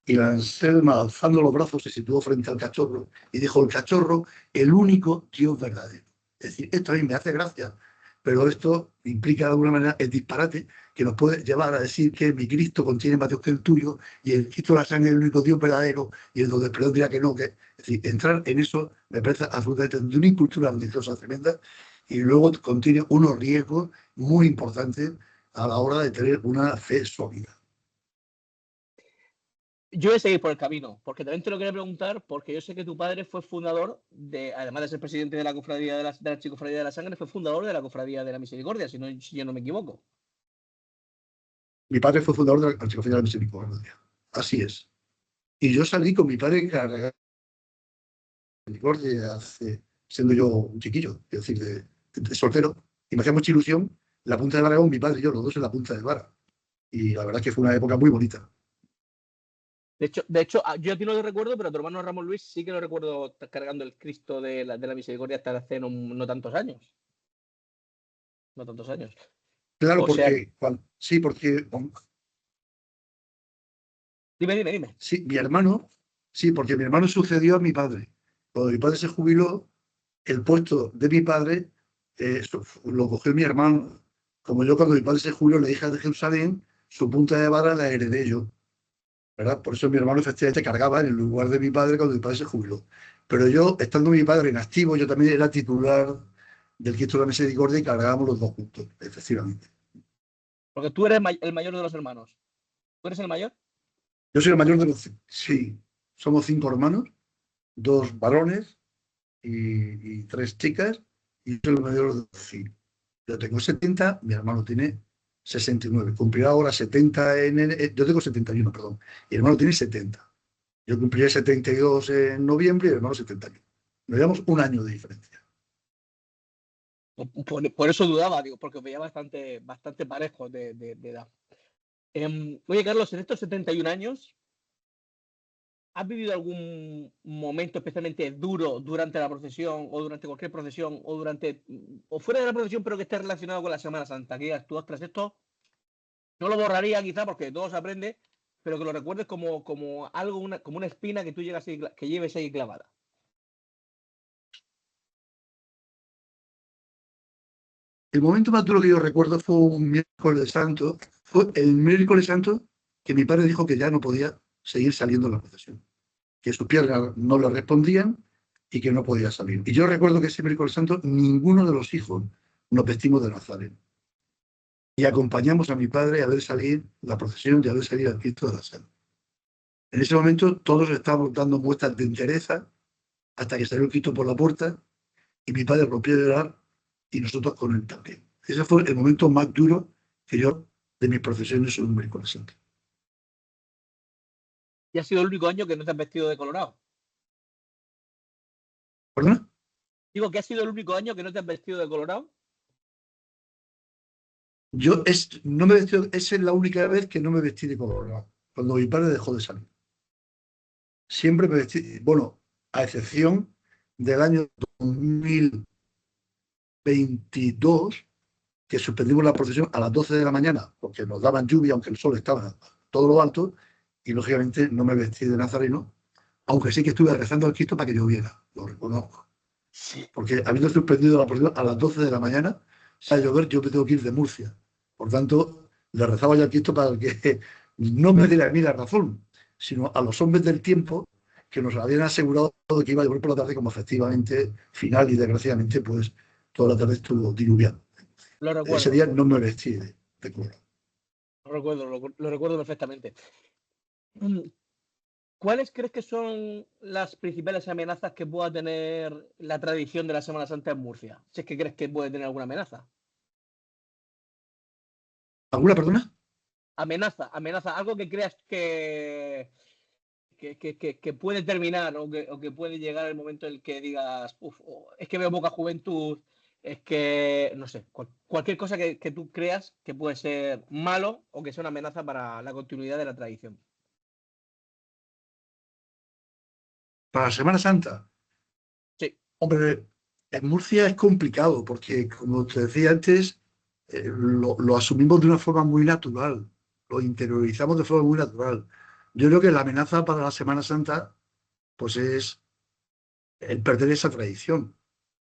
y la Anselma, alzando los brazos, se situó frente al cachorro y dijo: el cachorro, el único Dios verdadero. Es decir, esto a mí me hace gracia, pero esto implica de alguna manera el disparate que nos puede llevar a decir que mi Cristo contiene más Dios que el tuyo y el Cristo de la sangre es el único Dios verdadero y el donde perdón dirá que no. Es decir, entrar en eso me parece absolutamente de una incultura religiosa tremenda y luego contiene unos riesgos muy importantes a la hora de tener una fe sólida. Yo voy a seguir por el camino, porque también te lo quería preguntar, porque yo sé que tu padre fue fundador además de ser presidente de la cofradía de la Archicofradía de la Sangre, fue fundador de la Cofradía de la Misericordia, si yo no me equivoco. Mi padre fue fundador de la Archicofradía de la Misericordia. Así es. Y yo salí con mi padre cargando siendo yo un chiquillo, es decir, de soltero, y me hacía mucha ilusión la punta de vara con mi padre y yo, los dos en la punta de vara. Y la verdad es que fue una época muy bonita. De hecho, yo a ti no lo recuerdo, pero a tu hermano Ramón Luis sí que lo recuerdo cargando el Cristo de la Misericordia hasta hace no tantos años. No tantos años. Claro, O sea, sí, porque dime. sí, sí, porque mi hermano sucedió a mi padre. Cuando mi padre se jubiló, el puesto de mi padre lo cogió mi hermano. Como yo cuando mi padre se jubiló, la hija de Jerusalén, su punta de vara la heredé yo, ¿verdad? Por eso mi hermano efectivamente cargaba en el lugar de mi padre cuando mi padre se jubiló. Pero yo, estando mi padre en activo, yo también era titular del Cristo de la Misericordia y cargábamos los dos juntos, efectivamente. porque tú eres el mayor de los hermanos. ¿Tú eres el mayor? Yo soy el mayor de los... Sí, somos 5 hermanos, 2 varones y 3 chicas, y yo soy el mayor de los 5. Yo tengo 70, mi hermano tiene 69. Cumplirá ahora 70 yo tengo 71, perdón. Mi hermano tiene 70. Yo cumpliré 72 en noviembre y mi hermano 71. Nos llevamos un año de diferencia. Por eso dudaba, digo, porque os veía bastante parejos de edad. Oye, Carlos, en estos 71 años, ¿has vivido algún momento especialmente duro durante la procesión o durante cualquier procesión o fuera de la procesión, pero que esté relacionado con la Semana Santa? Que digas, tú, ostras, esto no lo borraría quizá porque todo se aprende, pero que lo recuerdes como algo, como una espina que tú que lleves ahí clavada. El momento más duro que yo recuerdo fue un miércoles santo. Fue el miércoles santo que mi padre dijo que ya no podía seguir saliendo en la procesión, que sus piernas no le respondían y que no podía salir. Y yo recuerdo que ese miércoles santo ninguno de los hijos nos vestimos de Nazareno. Y acompañamos a mi padre a ver salir la procesión y a ver salir al Cristo de la Sal. En ese momento todos estábamos dando muestras de entereza hasta que salió el Cristo por la puerta y mi padre rompió a llorar y nosotros con él también. Ese fue el momento más duro que yo de mis procesiones en un miércoles santo. Y ha sido el único año que no te has vestido de colorado. ¿Perdona? Digo que ha sido el único año que no te has vestido de colorado. No me vestí, esa es la única vez que no me vestí de color, cuando mi padre dejó de salir. Siempre me vestí, bueno, a excepción del año 2022, que suspendimos la procesión a las 12 de la mañana, porque nos daban lluvia, aunque el sol estaba a todo lo alto, y lógicamente no me vestí de nazareno, aunque sí que estuve rezando al Cristo para que lloviera, lo reconozco. Sí. Porque habiendo suspendido la procesión a las 12 de la mañana, si a llover, yo me tengo que ir de Murcia. Por tanto, le rezaba yo al Cristo para que no me diera a mí la razón, sino a los hombres del tiempo que nos habían asegurado que iba a llover por la tarde, como efectivamente, final y desgraciadamente, pues toda la tarde estuvo diluviando. Lo Ese recuerdo. día no me vestí de color. Lo recuerdo perfectamente. ¿Cuáles crees que son las principales amenazas que pueda tener la tradición de la Semana Santa en Murcia? Si es que crees que puede tener alguna amenaza. ¿Alguna persona? Amenaza, algo que creas que puede terminar o que puede llegar el momento en el que digas, es que veo poca juventud, es que, no sé, cualquier cosa que tú creas que puede ser malo o que sea una amenaza para la continuidad de la tradición. Para la Semana Santa. Sí, Hombre, en Murcia es complicado porque, como te decía antes, lo asumimos de una forma muy natural, lo interiorizamos de forma muy natural. Yo creo que la amenaza para la Semana Santa, pues es el perder esa tradición,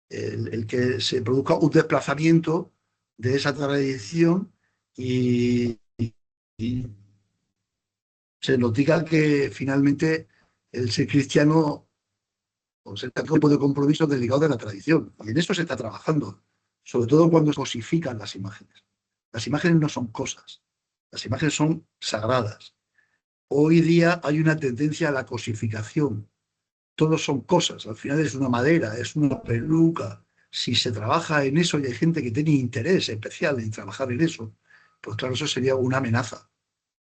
el que se produzca un desplazamiento de esa tradición y se nos diga que finalmente el ser cristiano o ser tipo de compromiso desligado de la tradición. Y en eso se está trabajando, sobre todo cuando se cosifican las imágenes. Las imágenes no son cosas, las imágenes son sagradas. Hoy día hay una tendencia a la cosificación. Todos son cosas, al final es una madera, es una peluca. Si se trabaja en eso y hay gente que tiene interés especial en trabajar en eso, pues claro, eso sería una amenaza.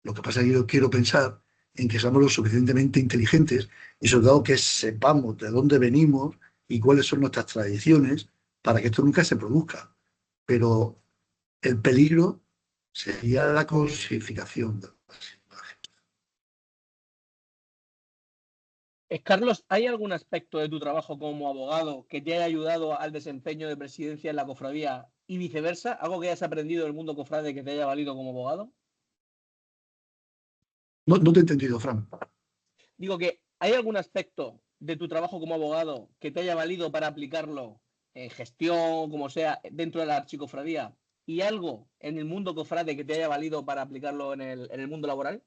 Lo que pasa es que yo quiero pensar en que seamos lo suficientemente inteligentes y sobre todo que sepamos de dónde venimos y cuáles son nuestras tradiciones para que esto nunca se produzca. Pero el peligro sería la cosificación de las imágenes. Carlos, ¿hay algún aspecto de tu trabajo como abogado que te haya ayudado al desempeño de presidencia en la cofradía y viceversa? ¿Algo que hayas aprendido del mundo cofrade que te haya valido como abogado? No te he entendido, Fran. Digo que ¿hay algún aspecto de tu trabajo como abogado que te haya valido para aplicarlo en gestión, como sea, dentro de la archicofradía? ¿Y algo en el mundo cofrade que te haya valido para aplicarlo en el mundo laboral?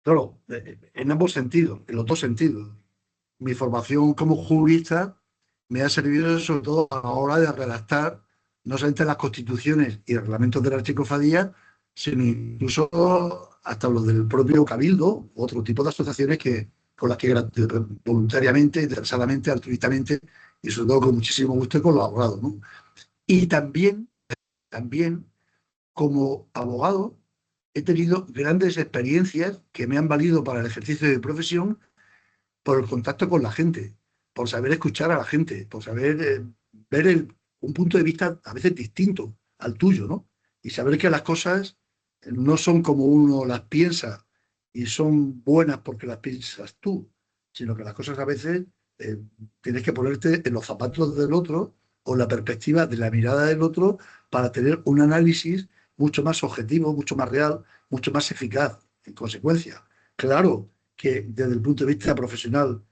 Claro, en ambos sentidos, en los dos sentidos. Mi formación como jurista me ha servido sobre todo a la hora de redactar no solamente las constituciones y reglamentos de la archicofradía, sino incluso hasta los del propio cabildo, otro tipo de asociaciones con las que voluntariamente, interesadamente, altruistamente y sobre todo con muchísimo gusto he colaborado, ¿no? Y también como abogado he tenido grandes experiencias que me han valido para el ejercicio de mi profesión por el contacto con la gente, por saber escuchar a la gente, por saber ver un punto de vista a veces distinto al tuyo, ¿no? Y saber que las cosas no son como uno las piensa y son buenas porque las piensas tú, sino que las cosas a veces eh, tienes que ponerte en los zapatos del otro o en la perspectiva de la mirada del otro para tener un análisis mucho más objetivo, mucho más real, mucho más eficaz, en consecuencia. Claro, que desde el punto de vista profesional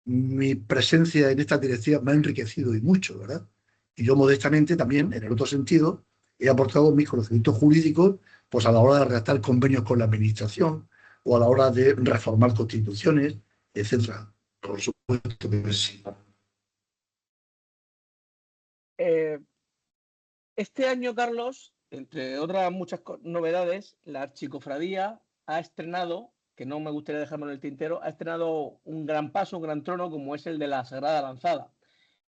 mi presencia en esta directiva me ha enriquecido y mucho, ¿verdad? Y yo modestamente también, en el otro sentido, he aportado mis conocimientos jurídicos pues a la hora de redactar convenios con la administración o a la hora de reformar constituciones, etcétera. Por supuesto que sí. Eh, este año, Carlos, entre otras muchas novedades, la Archicofradía ha estrenado, que no me gustaría dejarme en el tintero, ha estrenado un gran paso, un gran trono, como es el de la Sagrada Lanzada,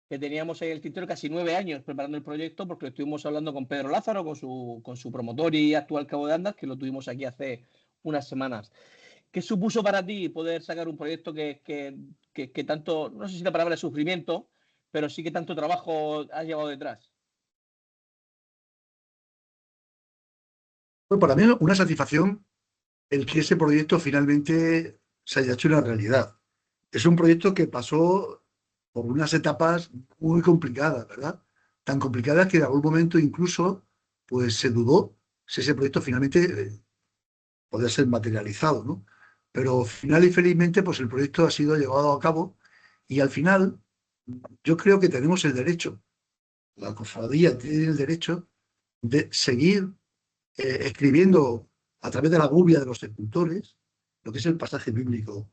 que teníamos ahí el tintero casi 9 años preparando el proyecto, porque estuvimos hablando con Pedro Lázaro, con su promotor y actual cabo de Andas, que lo tuvimos aquí hace unas semanas. ¿Qué supuso para ti poder sacar un proyecto que tanto, no sé si la palabra es sufrimiento, pero sí que tanto trabajo has llevado detrás? Bueno, para mí es una satisfacción el que ese proyecto finalmente se haya hecho una realidad. Es un proyecto que pasó por unas etapas muy complicadas, ¿verdad? Tan complicadas que en algún momento incluso pues, se dudó si ese proyecto finalmente podía ser materializado, ¿no? Pero final y felizmente pues el proyecto ha sido llevado a cabo y al final yo creo que tenemos el derecho, la cofradía tiene el derecho de seguir escribiendo a través de la gubia de los sepultores lo que es el pasaje bíblico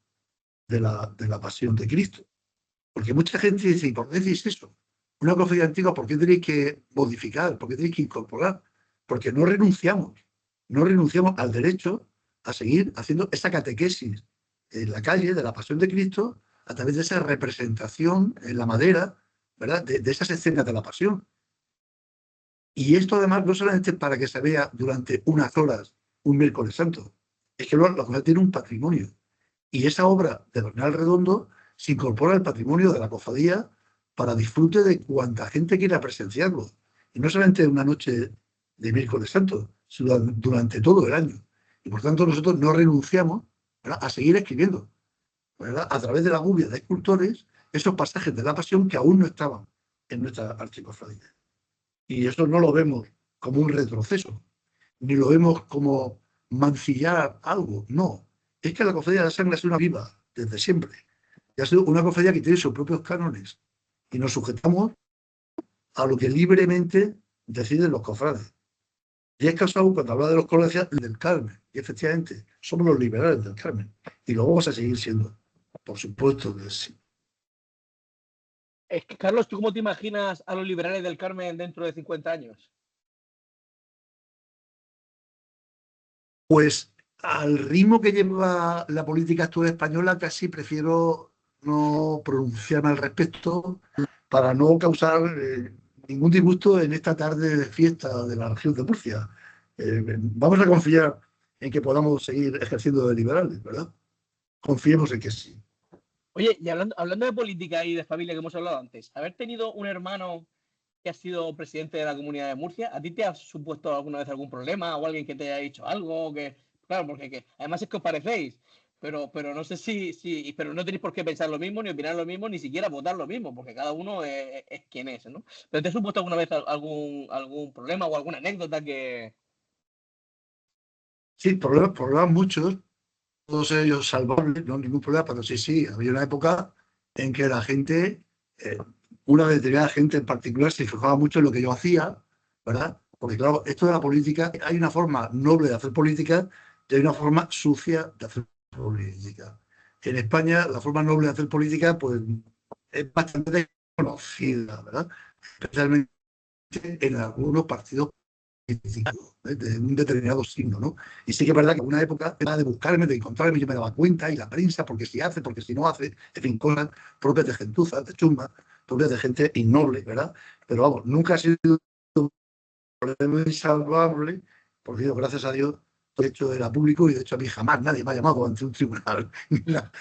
de la pasión de Cristo. Porque mucha gente dice, ¿y por qué decís eso? Una cofradía antigua, ¿por qué tenéis que modificar? ¿Por qué tenéis que incorporar? Porque no renunciamos al derecho a seguir haciendo esa catequesis en la calle de la pasión de Cristo a través de esa representación en la madera, ¿verdad? De esas escenas de la pasión. Y esto además no solamente para que se vea durante unas horas un miércoles santo, es que la cosa tiene un patrimonio. Y esa obra de Bernal Redondo se incorpora al patrimonio de la cofradía para disfrute de cuanta gente quiera presenciarlo. Y no solamente una noche de miércoles santo, sino durante todo el año. Y por tanto nosotros no renunciamos, ¿verdad?, a seguir escribiendo, ¿verdad?, a través de la gubia de escultores esos pasajes de la pasión que aún no estaban en nuestra archicofradía. Y eso no lo vemos como un retroceso, ni lo vemos como mancillar algo, no. Es que la cofradía de la sangre ha sido una viva desde siempre. Y ha sido una cofradía que tiene sus propios cánones. Y nos sujetamos a lo que libremente deciden los cofrades. Y es causado cuando habla de los colegios del Carmen. Y efectivamente, somos los liberales del Carmen. Y lo vamos a seguir siendo. Por supuesto que sí. Carlos, ¿tú cómo te imaginas a los liberales del Carmen dentro de 50 años? Pues al ritmo que lleva la política actual española, casi prefiero no pronunciarme al respecto para no causar ningún disgusto en esta tarde de fiesta de la región de Murcia. Vamos a confiar en que podamos seguir ejerciendo de liberales, ¿verdad? Confiemos en que sí. Oye, y hablando de política y de familia que hemos hablado antes, haber tenido un hermano que ha sido presidente de la Comunidad de Murcia, ¿a ti te ha supuesto alguna vez algún problema o alguien que te haya dicho algo? Claro, porque además es que os parecéis, pero no sé pero no tenéis por qué pensar lo mismo, ni opinar lo mismo, ni siquiera votar lo mismo, porque cada uno es quien es, ¿no? ¿Pero te ha supuesto alguna vez algún problema o alguna anécdota que... Sí, problemas muchos, todos ellos salvables, no ningún problema, pero sí, había una época en que la gente, eh, una determinada gente en particular, se fijaba mucho en lo que yo hacía, ¿verdad? Porque claro, esto de la política, hay una forma noble de hacer política y hay una forma sucia de hacer política. En España, la forma noble de hacer política, pues, es bastante conocida, ¿verdad? Especialmente en algunos partidos políticos, de un determinado signo, ¿no? Y sí que es verdad que en una época era de buscarme, de encontrarme, yo me daba cuenta, y la prensa, porque si hace, porque si no hace, en fin, cosas propias de gentuza, de chumba, propias de gente innoble, ¿verdad? Pero vamos, nunca ha sido un problema insalvable, porque yo, gracias a Dios, de hecho era público y de hecho a mí jamás nadie me ha llamado ante un tribunal,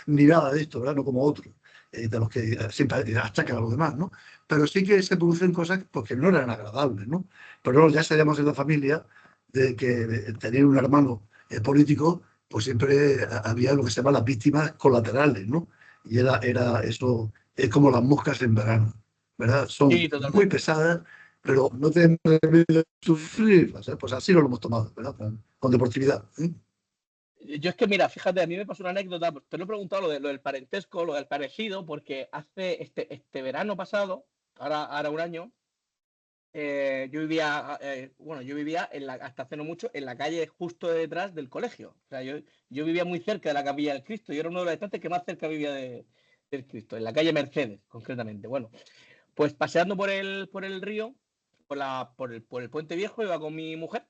ni nada de esto, ¿verdad? No como otros, de los que siempre achacan a los demás, ¿no? Pero sí que se producen cosas porque no eran agradables, ¿no? Pero ya sabíamos en la familia de que tener un hermano político, pues siempre había lo que se llama las víctimas colaterales, ¿no? Y era eso, es como las moscas en verano, ¿verdad? Sí, Son muy totalmente. pesadas, pero no tenemos remedio sufrir, pues así lo hemos tomado, ¿verdad? Con deportividad. ¿Eh? Yo es que, mira, fíjate, a mí me pasó una anécdota, pues, te lo he preguntado lo del parentesco, lo del parecido, porque hace este verano pasado, ahora un año, yo vivía hasta hace no mucho en la calle justo detrás del colegio. O sea, yo vivía muy cerca de la Capilla del Cristo. Yo era uno de los habitantes que más cerca vivía del Cristo, en la calle Mercedes, concretamente. Bueno, pues paseando por el río, por el Puente Viejo, iba con mi mujer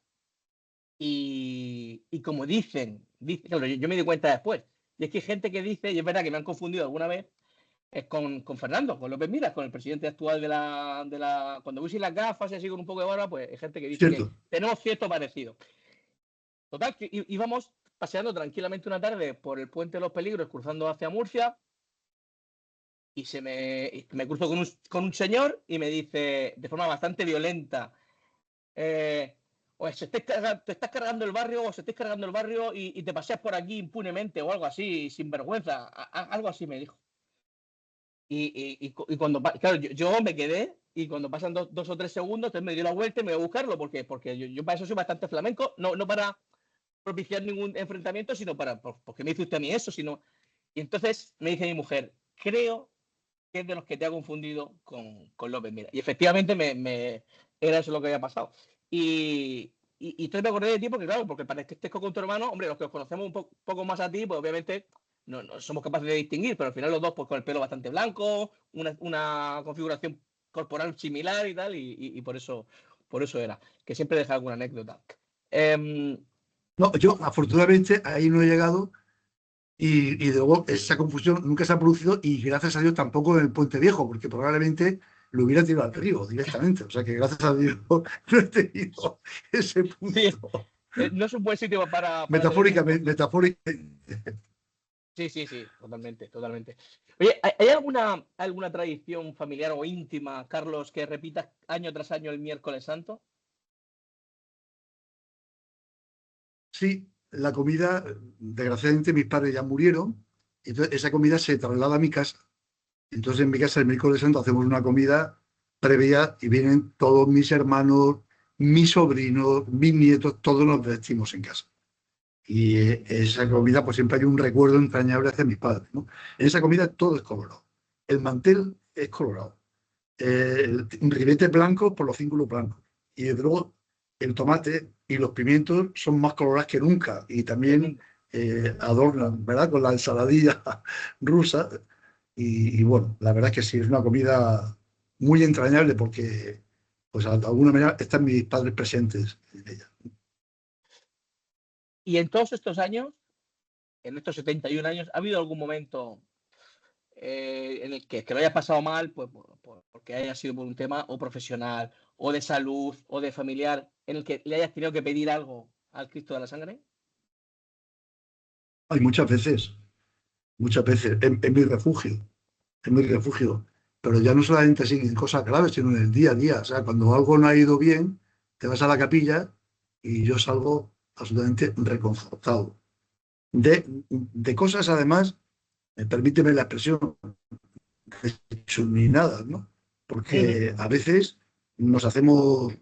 y como claro, yo me di cuenta después. Y es que hay gente que dice, y es verdad que me han confundido alguna vez, es con Fernando, con López Miras, con el presidente actual Cuando voy sin las gafas y así con un poco de barba, pues hay gente que dice que Cierto. tenemos cierto parecido. Total, que íbamos paseando tranquilamente una tarde por el Puente de los Peligros, cruzando hacia Murcia, y me cruzo con un señor y me dice, de forma bastante violenta, o te estás cargando el barrio, o se estés cargando el barrio y te paseas por aquí impunemente o algo así, sin vergüenza. Algo así me dijo. Y cuando, claro, yo me quedé y cuando pasan 2 o 3 segundos, entonces me dio la vuelta y me voy a buscarlo porque yo para eso soy bastante flamenco, no para propiciar ningún enfrentamiento, sino porque me hizo usted a mí eso, y entonces me dice mi mujer, creo que es de los que te ha confundido con López Mira. Y efectivamente era eso lo que había pasado. Y entonces me acordé de ti porque, claro, porque para que estés con tu hermano, hombre, los que os conocemos un poco más a ti, pues obviamente no somos capaces de distinguir, pero al final los dos, pues con el pelo bastante blanco, una configuración corporal similar y tal, y por eso era, que siempre deja alguna anécdota. Eh, No, yo afortunadamente ahí no he llegado y luego esa confusión nunca se ha producido y gracias a Dios tampoco en el Puente Viejo, porque probablemente lo hubiera tirado al río directamente. O sea que gracias a Dios no he tenido ese sí, punto. no es un buen sitio para tener Metafóricamente, confusión. metafóricamente. Sí, totalmente, totalmente. Oye, ¿hay alguna tradición familiar o íntima, Carlos, que repitas año tras año el miércoles santo? Sí, la comida, desgraciadamente mis padres ya murieron, entonces esa comida se traslada a mi casa. Entonces en mi casa el miércoles santo hacemos una comida previa y vienen todos mis hermanos, mis sobrinos, mis nietos, todos nos vestimos en casa. Y esa comida, pues siempre hay un recuerdo entrañable hacia mis padres, ¿no? En esa comida todo es colorado. El mantel es colorado. El ribete blanco por los cíngulos blancos. Y luego el tomate y los pimientos son más colorados que nunca. Y Que también nunca. adornan, ¿verdad? Con la ensaladilla rusa. Y bueno, la verdad es que sí, es una comida muy entrañable porque, pues de alguna manera, están mis padres presentes en ella. Y en todos estos años, en estos 71 años, ¿ha habido algún momento en el que lo haya pasado mal, pues porque haya sido por un tema o profesional, o de salud, o de familiar, en el que le hayas tenido que pedir algo al Cristo de la Sangre? Hay muchas veces, es mi refugio, pero ya no solamente así en cosas graves, sino en el día a día. O sea, cuando algo no ha ido bien, te vas a la capilla y yo salgo absolutamente reconfortado. De cosas, además, permíteme la expresión, nada, ¿no? Ujú. Porque a veces nos hacemos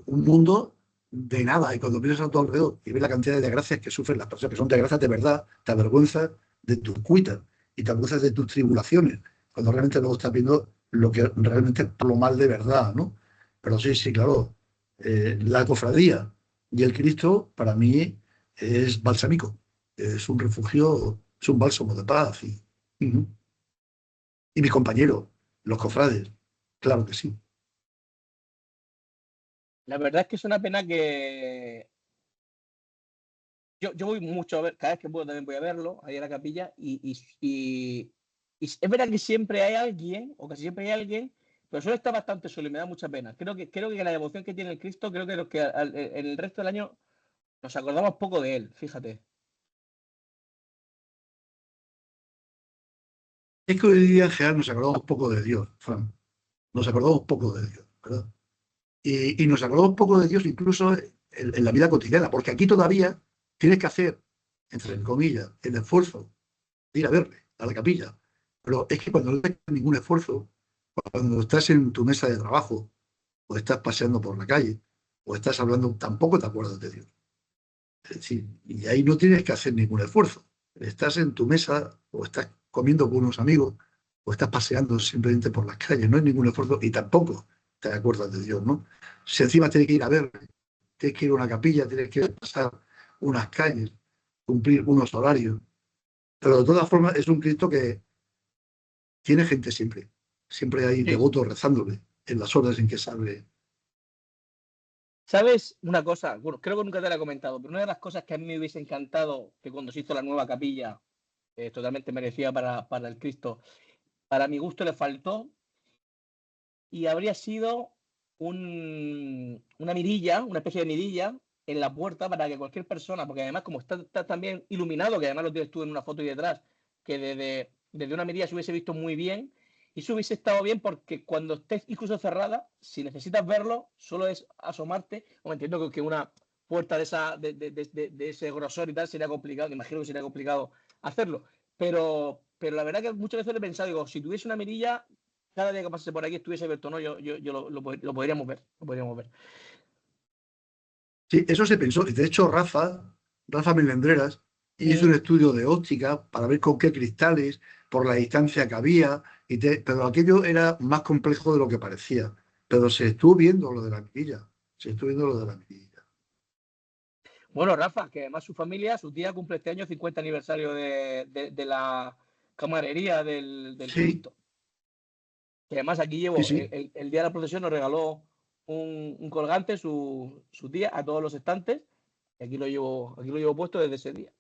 un mundo de nada y cuando miras a tu alrededor y ves la cantidad de desgracias que sufren las personas, que son desgracias de verdad, te avergüenzas de tus cuitas y te avergüenzas de tus tribulaciones, cuando realmente luego estás viendo lo que realmente es lo mal de verdad, ¿no? Pero sí, sí, claro, la cofradía y el Cristo para mí es balsámico, es un refugio, es un bálsamo de paz. Ujú. Y mis compañeros, los cofrades, claro que sí. La verdad es que es una pena que yo voy mucho a ver, cada vez que puedo también voy a verlo, ahí a la capilla, y es verdad que siempre hay alguien, o casi siempre hay alguien, pero suele estar bastante solo y me da mucha pena. Creo que la devoción que tiene el Cristo, creo que los que en el resto del año nos acordamos poco de él, fíjate. Es que hoy día en general nos acordamos poco de Dios, Fran. Nos acordamos poco de Dios, ¿verdad? Y nos acordamos poco de Dios incluso en la vida cotidiana, porque aquí todavía tienes que hacer, entre comillas, el esfuerzo de ir a verle a la capilla. Pero es que cuando no tienes ningún esfuerzo, cuando estás en tu mesa de trabajo, o estás paseando por la calle, o estás hablando, tampoco te acuerdas de Dios. Es decir, y ahí no tienes que hacer ningún esfuerzo. Estás en tu mesa, o estás comiendo con unos amigos, o estás paseando simplemente por las calles, no hay ningún esfuerzo y tampoco te acuerdas de Dios, ¿no? Si encima tienes que ir a ver, tienes que ir a una capilla, tienes que pasar unas calles, cumplir unos horarios, pero de todas formas es un Cristo que tiene gente siempre. Siempre hay Sí. devotos rezándole en las horas en que sale. ¿Sabes una cosa? Bueno, creo que nunca te la he comentado, pero una de las cosas que a mí me hubiese encantado que cuando se hizo la nueva capilla, totalmente merecida para el Cristo, para mi gusto le faltó y habría sido una mirilla, una especie de mirilla en la puerta para que cualquier persona, porque además como está también iluminado, que además lo tienes tú en una foto y detrás, que desde una mirilla se hubiese visto muy bien y se hubiese estado bien porque cuando estés incluso cerrada, si necesitas verlo, solo es asomarte, o entiendo que una puerta de ese grosor y tal sería complicado, me imagino que sería complicado hacerlo, pero la verdad que muchas veces he pensado, digo, si tuviese una mirilla, cada día que pasase por aquí estuviese abierto, ¿no? Yo lo podríamos ver, lo podríamos ver. Sí, eso se pensó. De hecho, Rafa Melendreras, hizo Mm. un estudio de óptica para ver con qué cristales, por la distancia que había, pero aquello era más complejo de lo que parecía. Pero se estuvo viendo lo de la mirilla. Se estuvo viendo lo de la mirilla. Bueno, Rafa, que además su familia, su tía cumple este año 50 aniversario de la camarería del Sí, Cristo. Que además aquí sí, llevo, sí. el día de la procesión nos regaló un colgante, su tía, a todos los estantes. Y aquí lo llevo puesto desde ese día.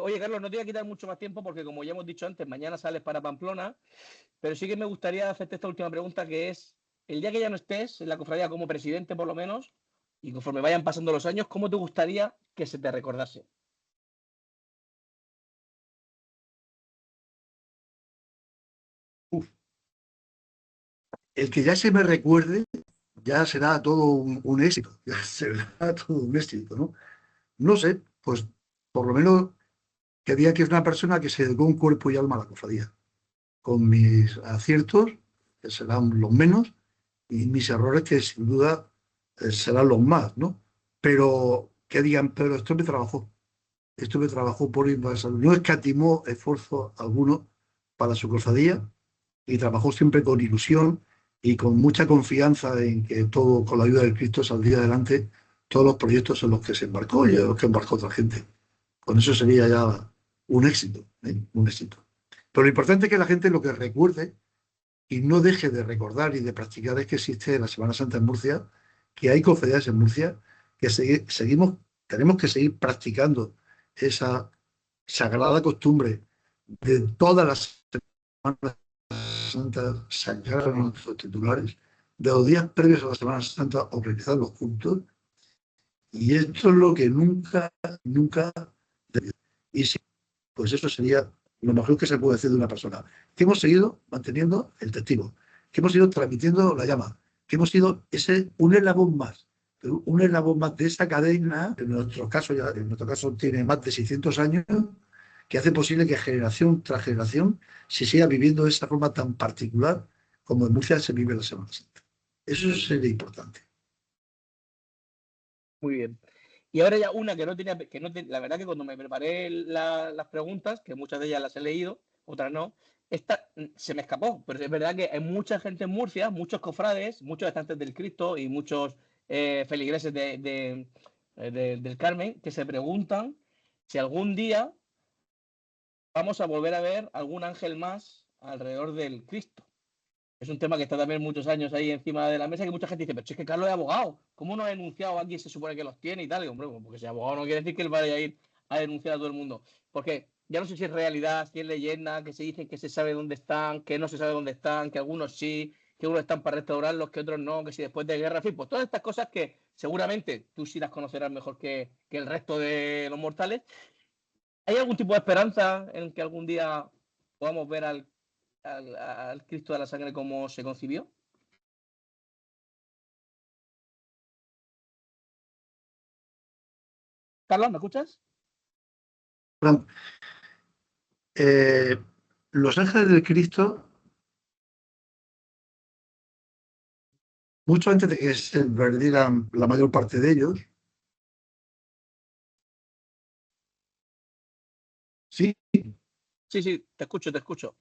Oye, Carlos, no te voy a quitar mucho más tiempo porque, como ya hemos dicho antes, mañana sales para Pamplona. Pero sí que me gustaría hacerte esta última pregunta, que es, el día que ya no estés en la cofradía como presidente, por lo menos, y conforme vayan pasando los años, ¿cómo te gustaría que se te recordase? Uf. El que ya se me recuerde, ya será todo un éxito. Ya será todo un éxito, ¿no? No sé, pues por lo menos que diga que es una persona que se dedicó un cuerpo y alma a la cofradía, con mis aciertos, que serán los menos, y mis errores, que sin duda serán los más, ¿no? Pero que digan, pero esto me trabajó por ir más, no escatimó esfuerzo alguno para su cofradía y trabajó siempre con ilusión y con mucha confianza en que todo, con la ayuda del Cristo, saldría adelante todos los proyectos en los que se embarcó y en los que embarcó otra gente. Con eso sería ya un éxito, ¿eh? Un éxito. Pero lo importante es que la gente lo que recuerde y no deje de recordar y de practicar es que existe la Semana Santa en Murcia, que hay cofradías en Murcia, que seguimos, tenemos que seguir practicando esa sagrada costumbre de todas las Semanas Santas, sacar a nuestros titulares, de los días previos a la Semana Santa, organizarlos juntos. Y esto es lo que nunca, nunca Y sí, pues eso sería lo mejor que se puede decir de una persona. Que hemos seguido manteniendo el testigo, que hemos ido transmitiendo la llama, que hemos sido un eslabón más, un eslabón más de esa cadena, en nuestro caso tiene más de 600 años, que hace posible que generación tras generación se siga viviendo de esa forma tan particular como en Murcia se vive la Semana Santa. Eso sería importante. Muy bien. Y ahora ya una que no tenía, la verdad que cuando me preparé las preguntas, que muchas de ellas las he leído, otras no, esta se me escapó, pero es verdad que hay mucha gente en Murcia, muchos cofrades, muchos estantes del Cristo y muchos feligreses del Carmen que se preguntan si algún día vamos a volver a ver algún ángel más alrededor del Cristo. Es un tema que está también muchos años ahí encima de la mesa, que mucha gente dice, pero si es que Carlos es abogado, ¿cómo no ha denunciado a alguien se supone que los tiene y tal? Y hombre, porque si es abogado no quiere decir que él vaya a ir a denunciar a todo el mundo. Porque ya no sé si es realidad, si es leyenda, que se dice que se sabe dónde están, que no se sabe dónde están, que algunos sí, que unos están para restaurarlos, que otros no, que si después de guerra, en fin, pues todas estas cosas que seguramente tú sí las conocerás mejor que el resto de los mortales. ¿Hay algún tipo de esperanza en que algún día podamos ver al Cristo de la Sangre como se concibió? Carlos, ¿me escuchas? Eh, los ángeles del Cristo, mucho antes de que se perdieran la mayor parte de ellos, sí, Sí, sí, te escucho, te escucho.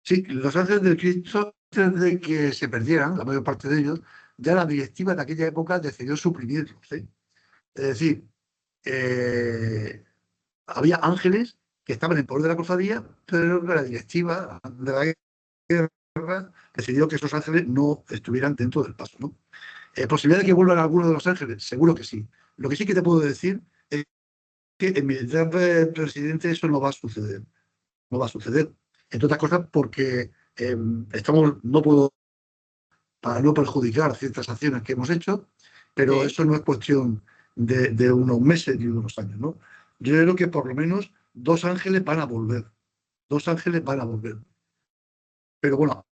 sí, los ángeles del Cristo, antes de que se perdieran la mayor parte de ellos, ya la directiva de aquella época decidió suprimirlos. ¿Sí? Es decir, eh, había ángeles que estaban en poder de la cofradía, pero la directiva de la guerra decidió que esos ángeles no estuvieran dentro del paso, ¿no? ¿Posibilidad de que vuelvan algunos de los ángeles? Seguro que sí. Lo que sí que te puedo decir es que en mi etapa de presidente eso no va a suceder. No va a suceder. Entre otras cosas porque no puedo, para no perjudicar ciertas acciones que hemos hecho, pero Sí. eso no es cuestión de unos meses ni de unos años, ¿no? Yo creo que por lo menos dos ángeles van a volver. Dos ángeles van a volver. Pero bueno,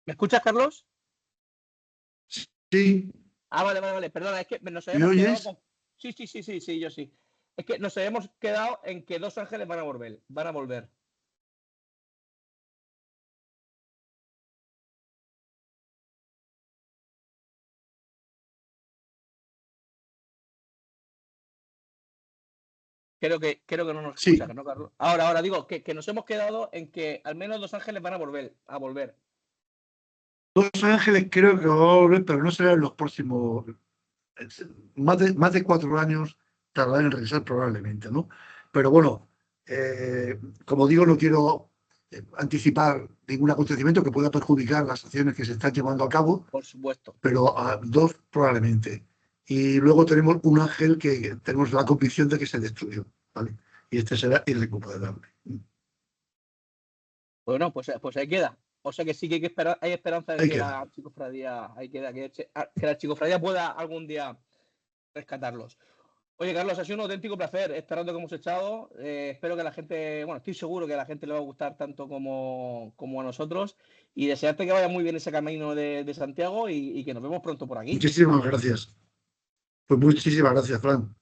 ¿Me escuchas, Carlos? sí, Ah, vale, vale, vale. Perdona, es que nos ¿me habíamos quedado oyes? con. Sí, sí, sí, sí, sí, yo sí. Es que nos habíamos quedado en que dos ángeles van a volver. Van a volver. Creo que no nos escuchas, Sí, ¿no, Carlos? Ahora digo que nos hemos quedado en que al menos dos ángeles van a volver. A volver. dos ángeles creo que van a volver, pero no serán los próximos. Más de 4 años tardarán en regresar probablemente, ¿no? Pero bueno, como digo, no quiero anticipar ningún acontecimiento que pueda perjudicar las acciones que se están llevando a cabo, Por supuesto. pero a dos probablemente. Y luego tenemos un ángel que tenemos la convicción de que se destruyó, ¿vale? Y este será irrecuperable. Bueno, pues ahí queda. O sea que sí que hay que esperar, hay esperanza de Ahí que queda. la chicofradía, que la chicofradía pueda algún día rescatarlos. Oye, Carlos, ha sido un auténtico placer este rato que hemos echado. Espero que la gente, bueno, estoy seguro que a la gente le va a gustar tanto como a nosotros. Y desearte que vaya muy bien ese camino de Santiago y que nos vemos pronto por aquí. Muchísimas gracias. Pues muchísimas gracias, Fran.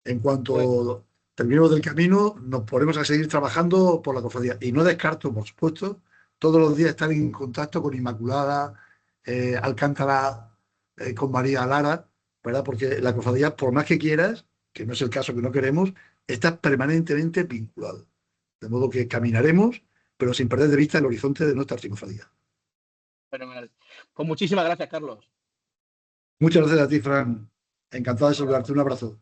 En Pues, cuanto terminemos del camino, nos ponemos a seguir trabajando por la cofradía. Y no descarto, por supuesto, todos los días estar en contacto con Inmaculada, Alcántara, con María Lara, ¿verdad? Porque la cofradía, por más que quieras, que no es el caso que no queremos, está permanentemente vinculado. De modo que caminaremos, pero sin perder de vista el horizonte de nuestra archicofradía. fenomenal. Pues muchísimas gracias, Carlos. Muchas gracias a ti, Fran. Encantado de Un abrazo. saludarte. Un abrazo.